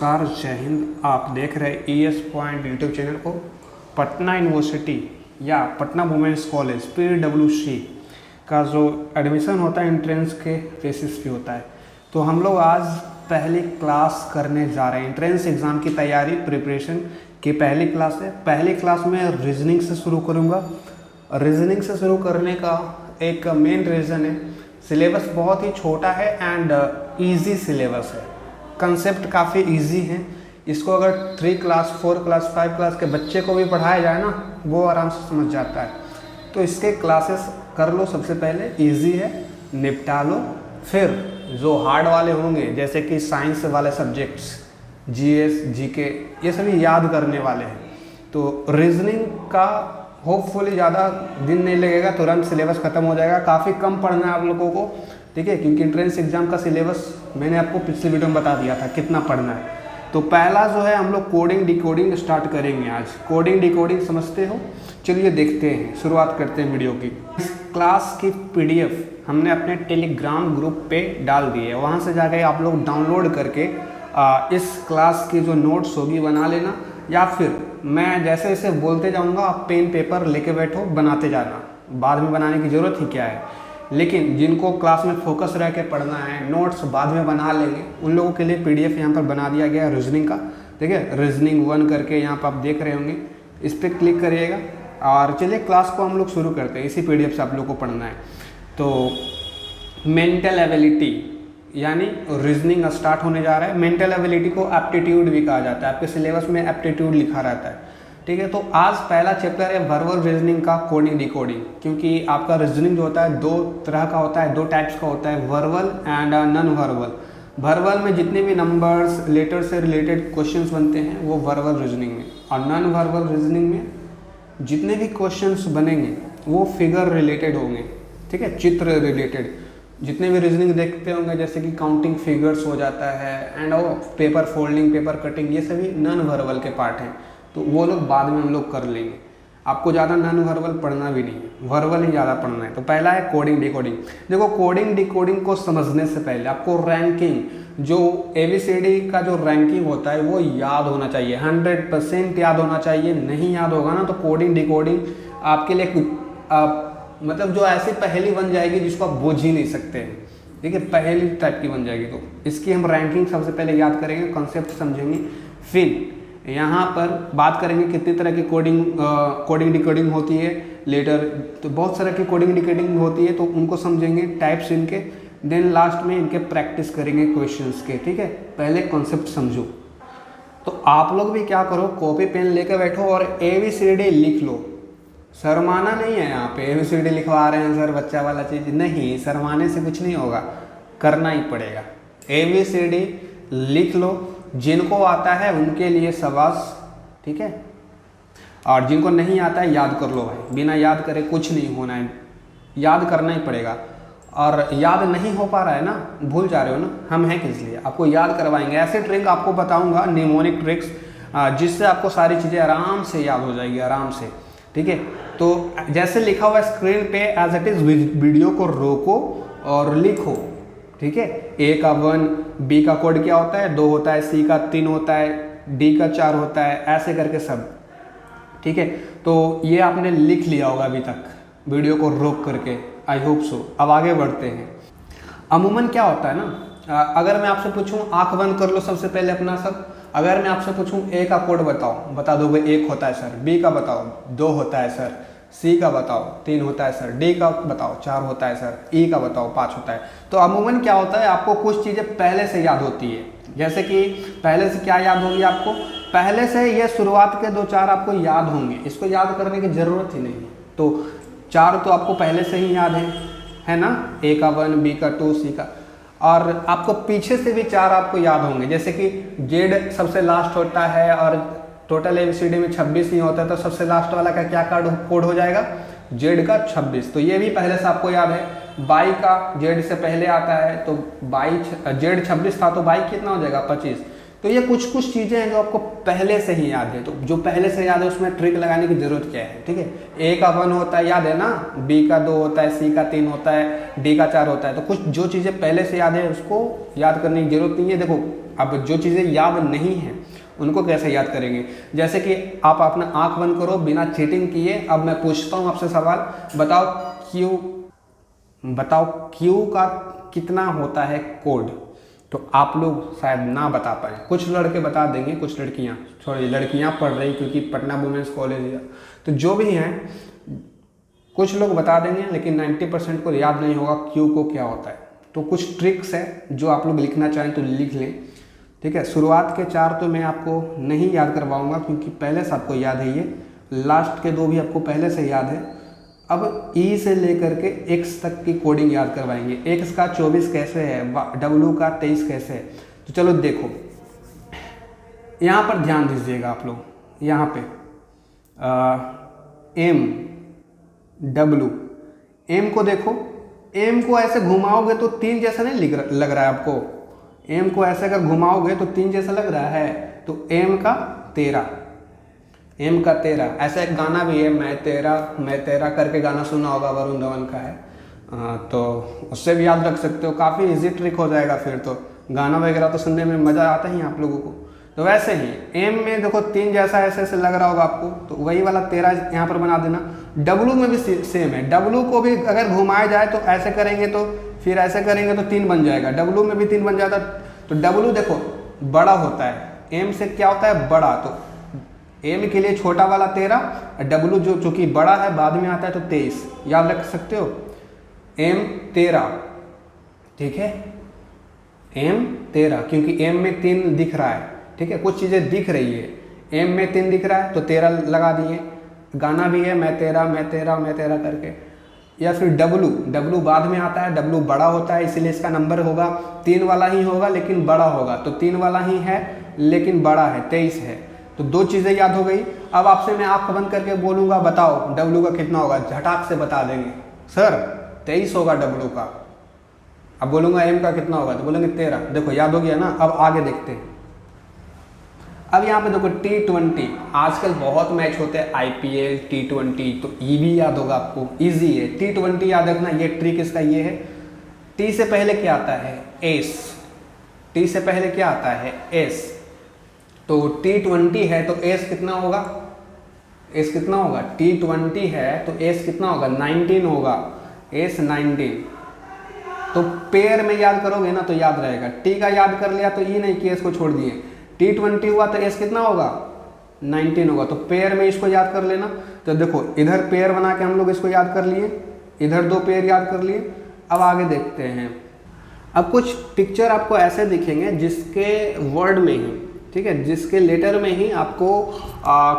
नमस्कार, जय हिंद। आप देख रहे ES पॉइंट यूट्यूब चैनल को। पटना यूनिवर्सिटी या पटना वुमेंस कॉलेज PWC का जो एडमिशन होता है एंट्रेंस के बेसिस पे होता है। तो हम लोग आज पहली क्लास करने जा रहे हैं। एंट्रेंस एग्ज़ाम की तैयारी प्रिपरेशन की पहली क्लास है। पहली क्लास में रीजनिंग से शुरू करूँगा। रीजनिंग से शुरू करने का एक मेन रीज़न है, सिलेबस बहुत ही छोटा है एंड ईजी सिलेबस है। कंसेप्ट काफ़ी इजी है। इसको अगर 3 क्लास 4 क्लास 5 क्लास के बच्चे को भी पढ़ाया जाए ना, वो आराम से समझ जाता है। तो इसके क्लासेस कर लो। सबसे पहले इजी है, निपटा लो। फिर जो हार्ड वाले होंगे जैसे कि साइंस वाले सब्जेक्ट्स, GS GK, ये सभी याद करने वाले हैं। तो रीजनिंग का होपफुली ज़्यादा दिन नहीं लगेगा, तुरंत सिलेबस ख़त्म हो जाएगा। काफ़ी कम पढ़ना है आप लोगों को, ठीक है, क्योंकि एंट्रेंस एग्जाम का सिलेबस मैंने आपको पिछले वीडियो में बता दिया था कितना पढ़ना है। तो पहला जो है हम लोग कोडिंग डिकोडिंग स्टार्ट करेंगे आज। कोडिंग डिकोडिंग समझते हो? चलिए देखते हैं, शुरुआत करते हैं वीडियो की। इस क्लास की PDF हमने अपने टेलीग्राम ग्रुप पे डाल दी है। वहाँ से जाकर आप लोग डाउनलोड करके इस क्लास की जो नोट्स होगी बना लेना, या फिर मैं जैसे जैसे बोलते जाऊँगा आप पेन पेपर लेके बैठो, बनाते जाना। बाद में बनाने की ज़रूरत ही क्या है। लेकिन जिनको क्लास में फोकस रह के पढ़ना है, नोट्स बाद में बना लेंगे, उन लोगों के लिए PDF यहाँ पर बना दिया गया है रीजनिंग का। ठीक है, रीजनिंग 1 करके यहाँ पर आप देख रहे होंगे, इस पर क्लिक करिएगा। और चलिए क्लास को हम लोग शुरू करते हैं। इसी PDF से आप लोग को पढ़ना है। तो मेंटल एबिलिटी यानी रीजनिंग स्टार्ट होने जा रहा है। मेंटल एबिलिटी को एप्टीट्यूड भी कहा जाता है। आपके सिलेबस में एप्टीट्यूड लिखा रहता है, ठीक है। तो आज पहला चैप्टर है वर्बल रीजनिंग का कोडिंग डिकोडिंग। क्योंकि आपका रीजनिंग जो होता है 2 तरह का होता है, 2 टाइप्स का होता है, verbal and non verbal. Verbal में जितने भी नंबर्स लेटर से रिलेटेड क्वेश्चंस बनते हैं वो वर्बल रीजनिंग में, और नॉन वर्बल रीजनिंग में जितने भी क्वेश्चंस बनेंगे वो फिगर रिलेटेड होंगे, ठीक है, चित्र रिलेटेड। जितने भी रीजनिंग देखते होंगे जैसे कि काउंटिंग फिगर्स हो जाता है एंड वो पेपर फोल्डिंग, पेपर कटिंग, ये सभी नॉन वर्बल के पार्ट हैं। तो वो लोग बाद में हम लोग कर लेंगे। आपको ज़्यादा नॉन वर्बल पढ़ना भी नहीं है, वर्बल ही ज़्यादा पढ़ना है। तो पहला है कोडिंग डिकोडिंग। देखो, कोडिंग डिकोडिंग को समझने से पहले आपको रैंकिंग, जो ABCD का जो रैंकिंग होता है वो याद होना चाहिए, 100% याद होना चाहिए। नहीं याद होगा ना तो कोडिंग डिकोडिंग आपके लिए मतलब जो ऐसी पहेली बन जाएगी जिसको आप बूझ ही नहीं सकते हैं, ठीक है, पहेली टाइप की बन जाएगी। तो इसकी हम रैंकिंग सबसे पहले याद करेंगे, कॉन्सेप्ट समझेंगे, फिर यहाँ पर बात करेंगे कितनी तरह की कोडिंग डिकोडिंग होती है। लेटर तो बहुत सारे की कोडिंग डिकोडिंग होती है, तो उनको समझेंगे, टाइप्स इनके। देन लास्ट में इनके प्रैक्टिस करेंगे क्वेश्चंस के, ठीक है। पहले कॉन्सेप्ट समझो। तो आप लोग भी क्या करो, कॉपी पेन लेकर बैठो और ABCD लिख लो। शर्माना नहीं है, यहाँ पे ABCD लिखवा रहे हैं सर, बच्चा वाला चीज़ नहीं, शर्माने से कुछ नहीं होगा, करना ही पड़ेगा। ABCD लिख लो। जिनको आता है उनके लिए शाबाश, ठीक है, और जिनको नहीं आता है याद कर लो भाई, बिना याद करे कुछ नहीं होना है, याद करना ही पड़ेगा। और याद नहीं हो पा रहा है ना, भूल जा रहे हो ना, हम हैं किस लिए, आपको याद करवाएंगे। ऐसे ट्रिक आपको बताऊंगा, निमोनिक ट्रिक्स, जिससे आपको सारी चीज़ें आराम से याद हो जाएगी, आराम से, ठीक है। तो जैसे लिखा हुआ स्क्रीन पे एज इट इज़ वीडियो को रोको और लिखो, ठीक है। A का 1, B का कोड क्या होता है 2 होता है, C का 3 होता है, D का 4 होता है, ऐसे करके सब, ठीक है। तो ये आपने लिख लिया होगा अभी तक वीडियो को रोक करके, आई होप सो। अब आगे बढ़ते हैं। अमूमन क्या होता है ना, अगर मैं आपसे पूछूं, आंख बंद कर लो सबसे पहले अपना सब। अगर मैं आपसे पूछूं A का कोड बताओ, बता दोगे 1 होता है सर, B का बताओ 2 होता है सर, C का बताओ 3 होता है सर, D का बताओ 4 होता है सर, E का बताओ 5 होता है। तो अमूमन क्या होता है, आपको कुछ चीज़ें पहले से याद होती है। जैसे कि पहले से क्या याद होगी आपको, पहले से ये शुरुआत के 2-4 आपको याद होंगे, इसको याद करने की ज़रूरत ही नहीं है। तो 4 तो आपको पहले से ही याद है ना, A का 1, B का 2, C का, और आपको पीछे से भी 4 आपको याद होंगे। जैसे कि Z सबसे लास्ट होता है और टोटल ABCD में 26 नहीं होता है, तो सबसे लास्ट वाला का क्या कोड हो जाएगा, Z का 26। तो ये भी पहले से आपको याद है। Y का Z से पहले आता है, तो Z 26 था तो Y कितना हो जाएगा 25। तो ये कुछ कुछ चीज़ें हैं जो आपको पहले से ही याद है। तो जो पहले से याद है उसमें ट्रिक लगाने की जरूरत क्या है, ठीक है। A का 1 होता है, याद है ना, B का 2 होता है, C का 3 होता है, D का 4 होता है। तो कुछ जो चीज़ें पहले से याद है उसको याद करने की जरूरत नहीं है। देखो अब जो चीज़ें याद नहीं हैं उनको कैसे याद करेंगे? जैसे कि आप अपना आंख बंद करो बिना चीटिंग किए। अब मैं पूछता हूँ आपसे सवाल, बताओ क्यू का कितना होता है कोड? तो आप लोग शायद ना बता पाए, कुछ लड़के बता देंगे, कुछ लड़कियाँ, सॉरी लड़कियाँ पढ़ रही क्योंकि पटना वुमेंस कॉलेज है, तो जो भी हैं कुछ लोग बता देंगे, लेकिन 90% को याद नहीं होगा क्यू को क्या होता है। तो कुछ ट्रिक्स है जो आप लोग लिखना चाहें तो लिख लें, ठीक है। शुरुआत के 4 तो मैं आपको नहीं याद करवाऊंगा क्योंकि पहले से आपको याद है, ये लास्ट के 2 भी आपको पहले से याद है। अब ई से लेकर के एक्स तक की कोडिंग याद करवाएंगे। एक्स का 24 कैसे है, डब्लू का 23 कैसे है। तो चलो देखो, यहाँ पर ध्यान दीजिएगा आप लोग, यहाँ पे एम डब्लू, एम को देखो, एम को ऐसे घुमाओगे तो 3 जैसा नहीं लग रहा है आपको? एम को ऐसे अगर घुमाओगे तो 3 जैसा लग रहा है, तो एम का 13, एम का 13। ऐसा एक गाना भी है, मैं तेरा करके गाना सुना होगा, वरुण धवन का है, तो उससे भी याद रख सकते हो। काफ़ी इजी ट्रिक हो जाएगा फिर तो, गाना वगैरह तो सुनने में मज़ा आता ही आप लोगों को। तो वैसे ही एम में देखो 3 जैसा ऐसे ऐसे लग रहा होगा आपको, तो वही वाला 13 यहाँ पर बना देना। डब्लू में भी सेम है, डब्लू को भी अगर घुमाया जाए तो ऐसे करेंगे तो फिर ऐसे करेंगे तो 3 बन जाएगा, डब्लू में भी 3 बन जाता। तो डब्लू देखो बड़ा होता है, एम से क्या होता है बड़ा, तो एम के लिए छोटा वाला 13, डब्लू जो चूंकि बड़ा है बाद में आता है तो 23, याद रख सकते हो। एम 13, ठीक है, एम 13 क्योंकि एम में 3 दिख रहा है, ठीक है, कुछ चीज़ें दिख रही है, एम में 3 दिख रहा है तो 13 लगा दिए। गाना भी है मैं तेरा करके। या फिर डब्लू बाद में आता है, डब्लू बड़ा होता है इसलिए इसका नंबर होगा 3 वाला ही होगा लेकिन बड़ा होगा, तो 3 वाला ही है लेकिन बड़ा है, 23 है। तो 2 चीज़ें याद हो गई। अब आपसे मैं आँख बंद करके बोलूँगा बताओ डब्लू का कितना होगा, झटाक से बता देंगे सर 23 होगा डब्लू का। अब बोलूँगा एम का कितना होगा तो बोलेंगे 13। देखो याद हो गया ना। अब आगे देखते हैं। अब यहाँ पे देखो T20, आजकल बहुत मैच होते हैं IPL T20, तो ये भी याद होगा आपको, इजी है। T20 याद रखना, ये ट्रिक इसका ये है। टी से पहले क्या आता है एस, टी से पहले क्या आता है एस, तो T20 है तो एस कितना होगा, एस कितना होगा, T20 है तो एस कितना होगा 19 होगा, एस 19। तो पेयर में याद करोगे ना तो याद रहेगा। टी का याद कर लिया तो ये नहीं कि एस को छोड़ दिए, T20 हुआ तो एस कितना होगा 19 होगा, तो पेयर में इसको याद कर लेना। तो देखो इधर पेयर बना के हम लोग इसको याद कर लिए, इधर 2 पेयर याद कर लिए। अब आगे देखते हैं। अब कुछ पिक्चर आपको ऐसे दिखेंगे जिसके वर्ड में ही, ठीक है, जिसके लेटर में ही आपको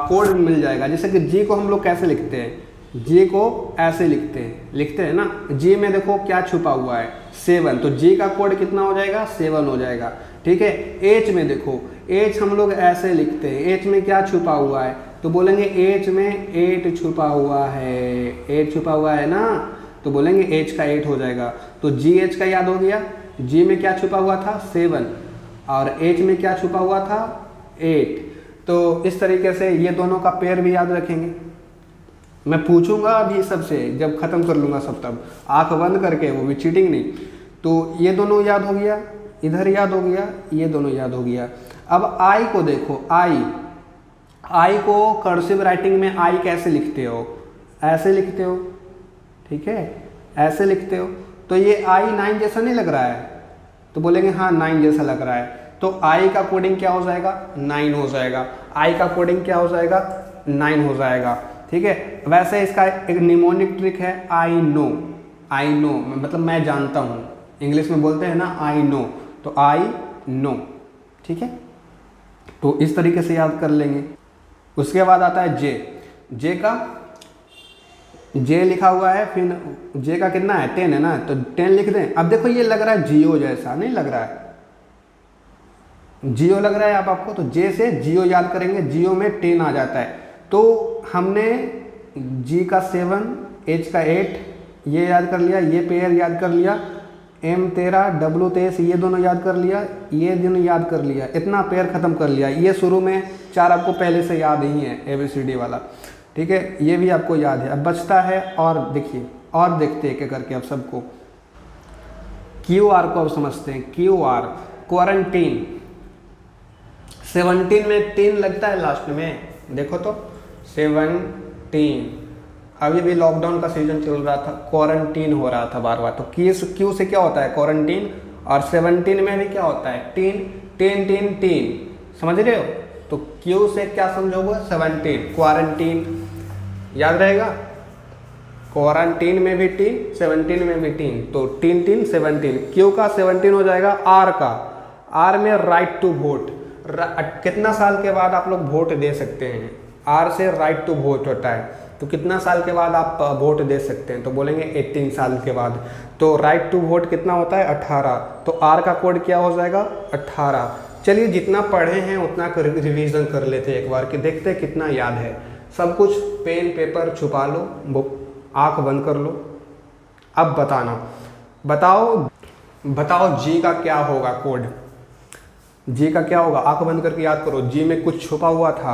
कोड मिल जाएगा। जैसे कि जी को हम लोग कैसे लिखते हैं, जी को ऐसे लिखते हैं ना। जी में देखो क्या छुपा हुआ है 7, तो जी का कोड कितना हो जाएगा 7 हो जाएगा, ठीक है। एच में देखो, एच हम लोग ऐसे लिखते हैं, एच में क्या छुपा हुआ है तो बोलेंगे एच में 8 छुपा हुआ है, 8 छुपा हुआ है ना, तो बोलेंगे एच का 8 हो जाएगा। तो जी एच का याद हो गया, जी में क्या छुपा हुआ था 7 और एच में क्या छुपा हुआ था 8। तो इस तरीके से ये दोनों का पेयर भी याद रखेंगे। मैं पूछूंगा अभी सबसे, जब खत्म कर लूँगा सब, तब आंख बंद करके, वो भी चीटिंग नहीं। तो ये दोनों याद हो गया, इधर याद हो गया, ये दोनों याद हो गया। अब आई को देखो, आई को कर्सिव राइटिंग में आई कैसे लिखते हो, ऐसे लिखते हो, ठीक है, ऐसे लिखते हो। तो ये आई 9 जैसा नहीं लग रहा है, तो बोलेंगे हाँ 9 जैसा लग रहा है। तो आई का कोडिंग क्या हो जाएगा 9 हो जाएगा, आई का कोडिंग क्या हो जाएगा 9 हो जाएगा, ठीक है। वैसे इसका एक निमोनिक ट्रिक है, आई नो मतलब मैं जानता हूँ, इंग्लिश में बोलते हैं ना आई नो, तो आई नो, ठीक है। तो इस तरीके से याद कर लेंगे। उसके बाद आता है जे का, जे लिखा हुआ है, फिर जे का कितना है 10 है ना, तो 10 लिख दें। अब देखो ये लग रहा है जियो जैसा, नहीं लग रहा है, जियो लग रहा है आपको, तो जे से जियो याद करेंगे, जियो में 10 आ जाता है। तो हमने जी का 7, एच का 8 ये याद कर लिया, ये पेयर याद कर लिया, एम 13, डब्लू 23 ये दोनों याद कर लिया, ये दोनों याद कर लिया, इतना पेयर खत्म कर लिया। ये शुरू में 4 आपको पहले से याद ही है, ABCD वाला, ठीक है, ये भी आपको याद है। अब बचता है और देखिए, और देखते हैं क्या करके अब सबको। QR को अब समझते हैं, QR क्वारंटीन, 17 में 3 लगता है लास्ट में, देखो तो 17। अभी भी लॉकडाउन का सीजन चल रहा था, क्वारंटीन हो रहा था बार बार, तो क्यू से क्या होता है क्वारंटीन, और 17 में भी क्या होता है 3, समझ रहे हो। तो क्यू से क्या समझोगे 17, क्वारंटीन, याद रहेगा। क्वारंटीन में भी 3, 17 में भी 3, तो 3 17। क्यू का 17 हो जाएगा आर का। आर में राइट टू वोट, कितना साल के बाद आप लोग वोट दे सकते हैं, आर से राइट टू वोट होता है, तो कितना साल के बाद आप वोट दे सकते हैं, तो बोलेंगे 18 साल के बाद। तो राइट टू वोट कितना होता है 18, तो आर का कोड क्या हो जाएगा 18। चलिए जितना पढ़े हैं उतना रिवीजन कर लेते हैं एक बार, कि देखते हैं कितना याद है। सब कुछ पेन पेपर छुपा लो, आंख बंद कर लो। अब बताओ जी का क्या होगा कोड, जी का क्या होगा, आंख बंद करके याद करो। जी में कुछ छुपा हुआ था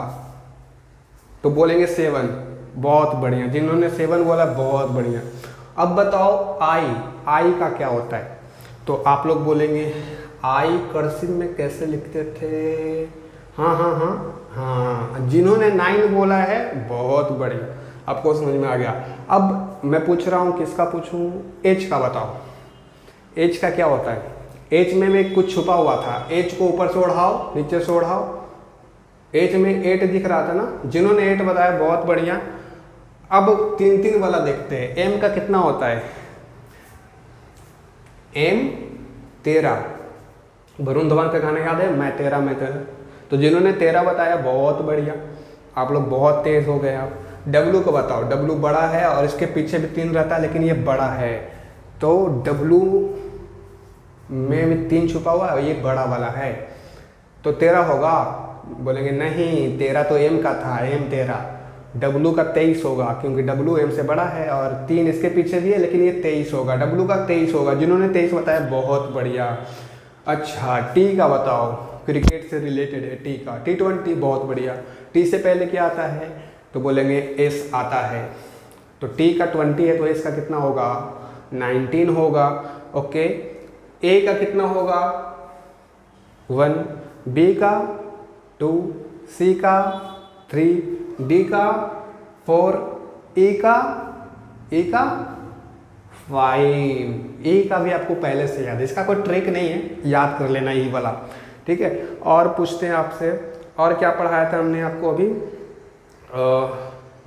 तो बोलेंगे 7, बहुत बढ़िया। जिन्होंने 7 बोला बहुत बढ़िया। अब बताओ आई का क्या होता है, तो आप लोग बोलेंगे आई कर्सिव में कैसे लिखते थे, हाँ। जिन्होंने 9 बोला है बहुत बढ़िया, आपको समझ में आ गया। अब मैं पूछ रहा हूँ, किसका पूछूं, एच का बताओ। एच का क्या होता है, एच में कुछ छुपा हुआ था, एच को ऊपर से उड़ाओ नीचे से उड़ाओ। एच में 8 दिख रहा था ना, जिन्होंने 8 बताया बहुत बढ़िया। अब 3 वाला देखते हैं, एम का कितना होता है, एम 13। वरुण धवन का गाना याद है, मैं तेरा। तो जिन्होंने 13 बताया बहुत बढ़िया, आप लोग बहुत तेज हो गए। आप डब्लू को बताओ, डब्लू बड़ा है और इसके पीछे भी 3 रहता है, लेकिन ये बड़ा है, तो डब्लू में भी 3 छुपा हुआ है, ये बड़ा वाला है, तो 13 होगा। बोलेंगे नहीं, 13 तो एम का था, एम 13। डब्लू का 23 होगा, क्योंकि डब्लू एम से बड़ा है और 3 इसके पीछे भी है, लेकिन ये 23 होगा, डब्लू का 23 होगा। जिन्होंने 23 बताया बहुत बढ़िया। अच्छा टी का बताओ, क्रिकेट से रिलेटेड है टी का, T20 बहुत बढ़िया। टी से पहले क्या आता है, तो बोलेंगे एस आता है, तो टी का 20 है, तो एस का कितना होगा 19 होगा। ओके, ए का कितना होगा 1, बी का 2, सी का 3, डी का 4, ई का 5। ई का भी आपको पहले से याद है, इसका कोई ट्रिक नहीं है, याद कर लेना ई वाला, ठीक है। और पूछते हैं आपसे, और क्या पढ़ाया था हमने आपको अभी,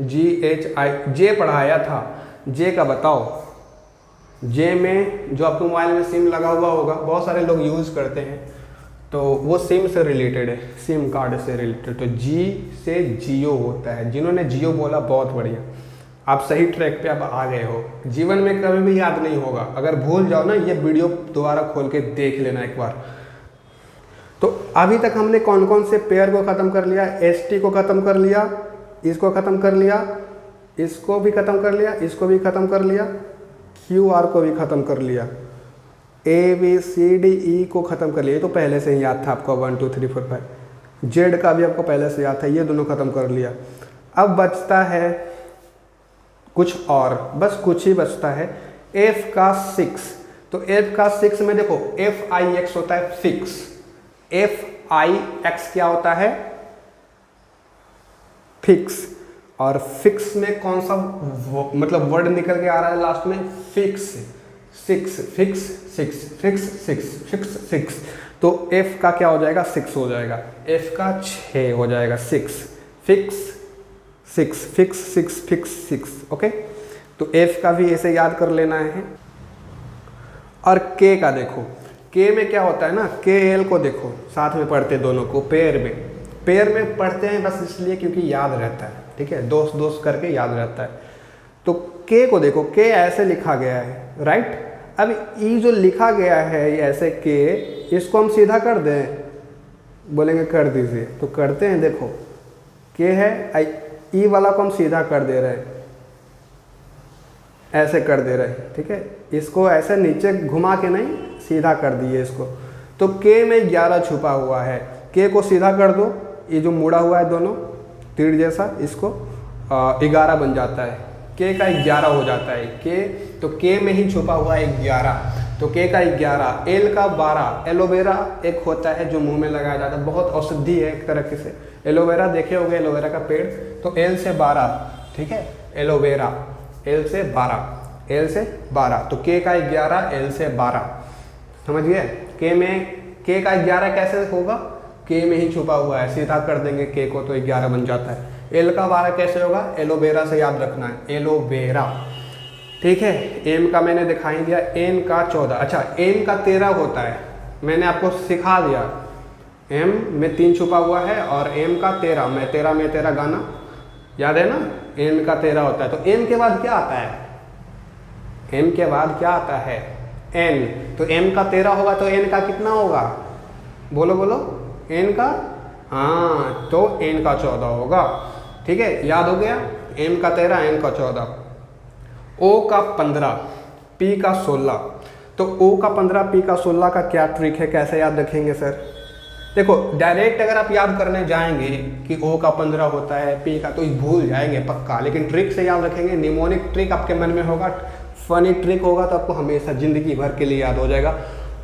जे पढ़ाया था, जे का बताओ। जे में जो आपके मोबाइल में सिम लगा हुआ होगा, बहुत सारे लोग यूज़ करते हैं, तो वो सिम से रिलेटेड है, सिम कार्ड से रिलेटेड। तो जी से जियो होता है, जिन्होंने जियो बोला बहुत बढ़िया, आप सही ट्रैक पे अब आ गए हो। जीवन में कभी भी याद नहीं होगा, अगर भूल जाओ ना, ये वीडियो दोबारा खोल के देख लेना एक बार। तो अभी तक हमने कौन कौन से पेयर को ख़त्म कर लिया, ST को ख़त्म कर लिया, इसको ख़त्म कर लिया, इसको भी ख़त्म कर लिया, इसको भी ख़त्म कर लिया, QR को भी ख़त्म कर लिया, ABCDE को ख़त्म कर लिया, तो पहले से ही याद था आपको 1 2 3 4 5। Z का भी आपको पहले से याद था, ये दोनों ख़त्म कर लिया। अब बचता है कुछ और, बस कुछ ही बचता है। F का 6, तो F का 6 में देखो FIX होता है फिक्स, FIX क्या होता है फिक्स, और फिक्स में कौन सा मतलब वर्ड निकल के आ रहा है लास्ट में, फिक्स, 6, फिक्स 6, फिक्स 6, फिक्स 6। तो F का क्या हो जाएगा 6 हो जाएगा, F का 6 हो जाएगा, 6 फिक्स 6, फिक्स 6, फिक्स 6। ओके, तो F का भी ऐसे याद कर लेना है। और K का देखो, K में क्या होता है ना, KL को देखो, साथ में पढ़ते दोनों को, पेयर में पढ़ते हैं बस इसलिए क्योंकि याद रहता है, ठीक है, दोस्त दोस्त करके याद रहता है। तो K को देखो, K ऐसे लिखा गया है, राइट। अब E जो लिखा गया है ये ऐसे K, इसको हम सीधा कर दें, बोलेंगे कर दीजिए, तो करते हैं। देखो K है, E वाला को हम सीधा कर दे रहे हैं, ऐसे कर दे रहे हैं, ठीक है। इसको ऐसे नीचे घुमा के नहीं, सीधा कर दिए इसको। तो K में 11 छुपा हुआ है, K को सीधा कर दो, ये जो मुड़ा हुआ है दोनों तीर जैसा, इसको 11 बन जाता है, K का 11 हो जाता है K, तो K में ही छुपा हुआ है 11। तो के का 11, एल का 12। एलोवेरा एक होता है जो मुंह में लगाया जाता है, बहुत औषधि है एक तरीके से। एलोवेरा देखे होंगे, एलोवेरा का पेड़। तो एल से 12, ठीक है, एलोवेरा। एल से 12, एल से 12, तो के का 11, एल से 12, समझ गए। के में के का 11 कैसे होगा, के में ही छुपा हुआ है, सीधा कर देंगे के को तो 11 बन जाता है। एल का 12 कैसे होगा, एलोवेरा से याद रखना है, एलोवेरा, ठीक है। एम का मैंने दिखाई दिया, एन का 14, अच्छा एन का 13 होता है, मैंने आपको सिखा दिया। एम में 3 छुपा हुआ है और एम का 13, मैं तेरा में तेरा गाना याद है ना, एन का 13 होता है। तो एम के बाद क्या आता है, एम के बाद क्या आता है, एन। तो एम का 13 होगा तो एन का कितना होगा, बोलो बोलो, एन का, हाँ तो एन का 14 होगा, ठीक है, याद हो गया। एम का 13, एन का 14। ओ का 15, पी का 16। तो ओ का 15, पी का 16 का क्या ट्रिक है, कैसे याद रखेंगे सर। देखो डायरेक्ट अगर आप याद करने जाएंगे कि ओ का 15 होता है, पी का, तो भूल जाएंगे पक्का, लेकिन ट्रिक से याद रखेंगे। निमोनिक ट्रिक आपके मन में होगा, फनी ट्रिक होगा, तो आपको हमेशा ज़िंदगी भर के लिए याद हो जाएगा।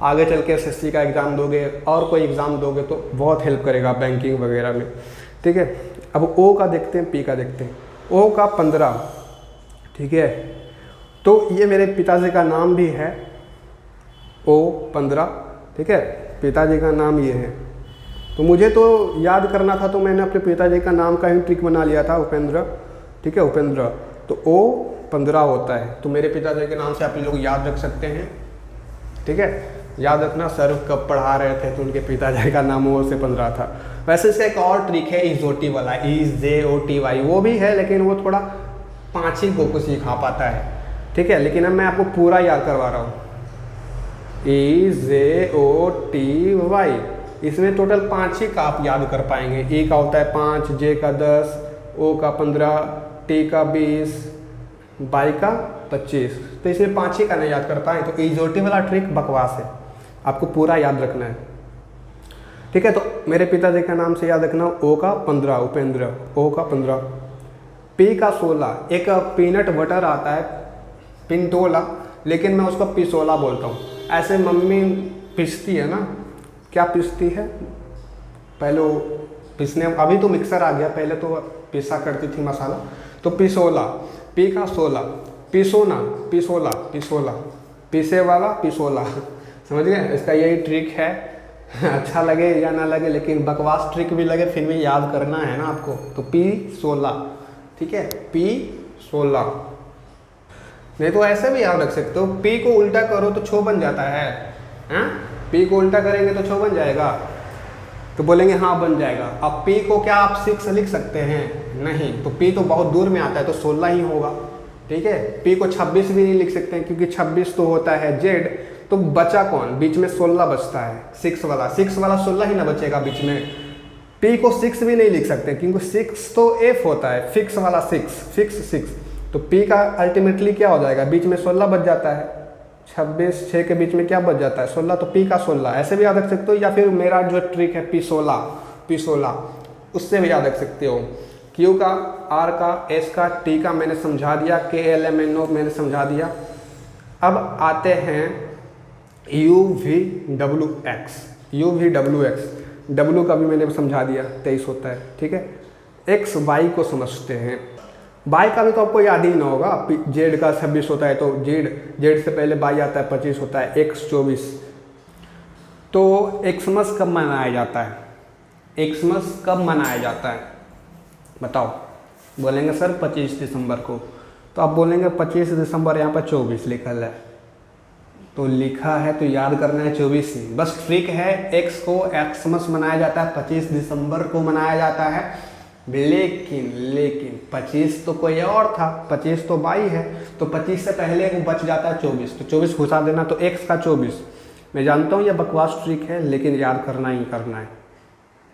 आगे चल के एसएससी का एग्ज़ाम दोगे और कोई एग्ज़ाम दोगे तो बहुत हेल्प करेगा बैंकिंग वगैरह में, ठीक है। अब ओ का देखते हैं, पी का देखते हैं। ओ का 15, ठीक है, तो ये मेरे पिताजी का नाम भी है, ओ 15, ठीक है, पिताजी का नाम ये है। तो मुझे तो याद करना था, तो मैंने अपने पिताजी का नाम का ही ट्रिक बना लिया था, उपेंद्र, ठीक है, उपेंद्र। तो ओ 15 होता है, तो मेरे पिताजी के नाम से आप लोग याद रख सकते हैं, ठीक है। याद रखना, सर कब पढ़ा रहे थे तो उनके पिताजी का नाम ओ से 15 था। वैसे इसका एक और ट्रिक है, इजोटी वाला, EJOTY, वो भी है लेकिन वो थोड़ा 5 ही को सिखा पाता है, ठीक है। लेकिन अब मैं आपको पूरा याद करवा रहा हूँ, EJOTY, इसमें टोटल 5 ही का आप याद कर पाएंगे। E का होता है 5, J का 10, O का 15, T का 20, Y का 25, तो इसमें 5 ही का नहीं याद कर पाए। तो EJOTY वाला ट्रिक बकवास है, आपको पूरा याद रखना है, ठीक है। तो मेरे पिताजी का नाम से याद रखना, O का 15 उपेंद्र, O का 15, P का 16। एक पीनट बटर आता है पिंटोला, लेकिन मैं उसको पिसोला बोलता हूँ। ऐसे मम्मी पिसती है ना, क्या पिसती है, पहले वो पिसने, अभी तो मिक्सर आ गया, पहले तो पिसा करती थी मसाला, तो पिसोला। पी का 16, पिसोना, पिसोला, पिसोला, पीसे वाला पिसोला, समझ गए। इसका यही ट्रिक है, अच्छा लगे या ना लगे, लेकिन बकवास ट्रिक भी लगे फिर भी याद करना है ना आपको। तो P16, ठीक है, P16। नहीं तो ऐसे भी याद रख सकते हो, P को उल्टा करो तो छो बन जाता है, हाँ? P को उल्टा करेंगे तो छो बन जाएगा, तो बोलेंगे हाँ बन जाएगा। अब P को क्या आप 6 लिख सकते हैं, नहीं, तो P तो बहुत दूर में आता है, तो 16 ही होगा, ठीक है। P को 26 भी नहीं लिख सकते हैं, क्योंकि 26 तो होता है Z, तो बचा कौन, बीच में 16 बचता है, 6 वाला 16 ही ना बचेगा बीच में। P को 6 भी नहीं लिख सकते, क्योंकि 6 तो F होता है, फिक्स वाला 6, फिक्स 6, तो P का अल्टीमेटली क्या हो जाएगा, बीच में 16 बच जाता है, 26 6 के बीच में क्या बच जाता है, 16, तो P का 16 ऐसे भी याद रख सकते हो। या फिर मेरा जो ट्रिक है P16, उससे भी याद रख सकते हो। Q का, R का, S का, T का मैंने समझा दिया, KLMNO मैंने समझा दिया। अब आते हैं UVWX, W का भी मैंने समझा दिया, 23 होता है, ठीक है। X Y को समझते हैं, Y का भी तो आपको याद ही ना होगा, Z का 26 होता है, तो Z से पहले Y आता है, 25 होता है, X 24। तो एक्समस कब मनाया जाता है, एक्समस कब मनाया जाता है बताओ। बोलेंगे सर 25 दिसंबर को, तो आप बोलेंगे 25 दिसंबर, यहाँ पर 24 लिखल है, तो लिखा है तो याद करना है 24 ही, बस ट्रिक है। एक्स को एक्समस मनाया जाता है, 25 दिसंबर को मनाया जाता है, लेकिन 25 तो कोई और था, 25 तो 22 है, तो 25 से पहले वो बच जाता है 24, तो 24 घुसा देना, तो एक्स का 24। मैं जानता हूँ ये बकवास ट्रिक है, लेकिन याद करना ही करना है,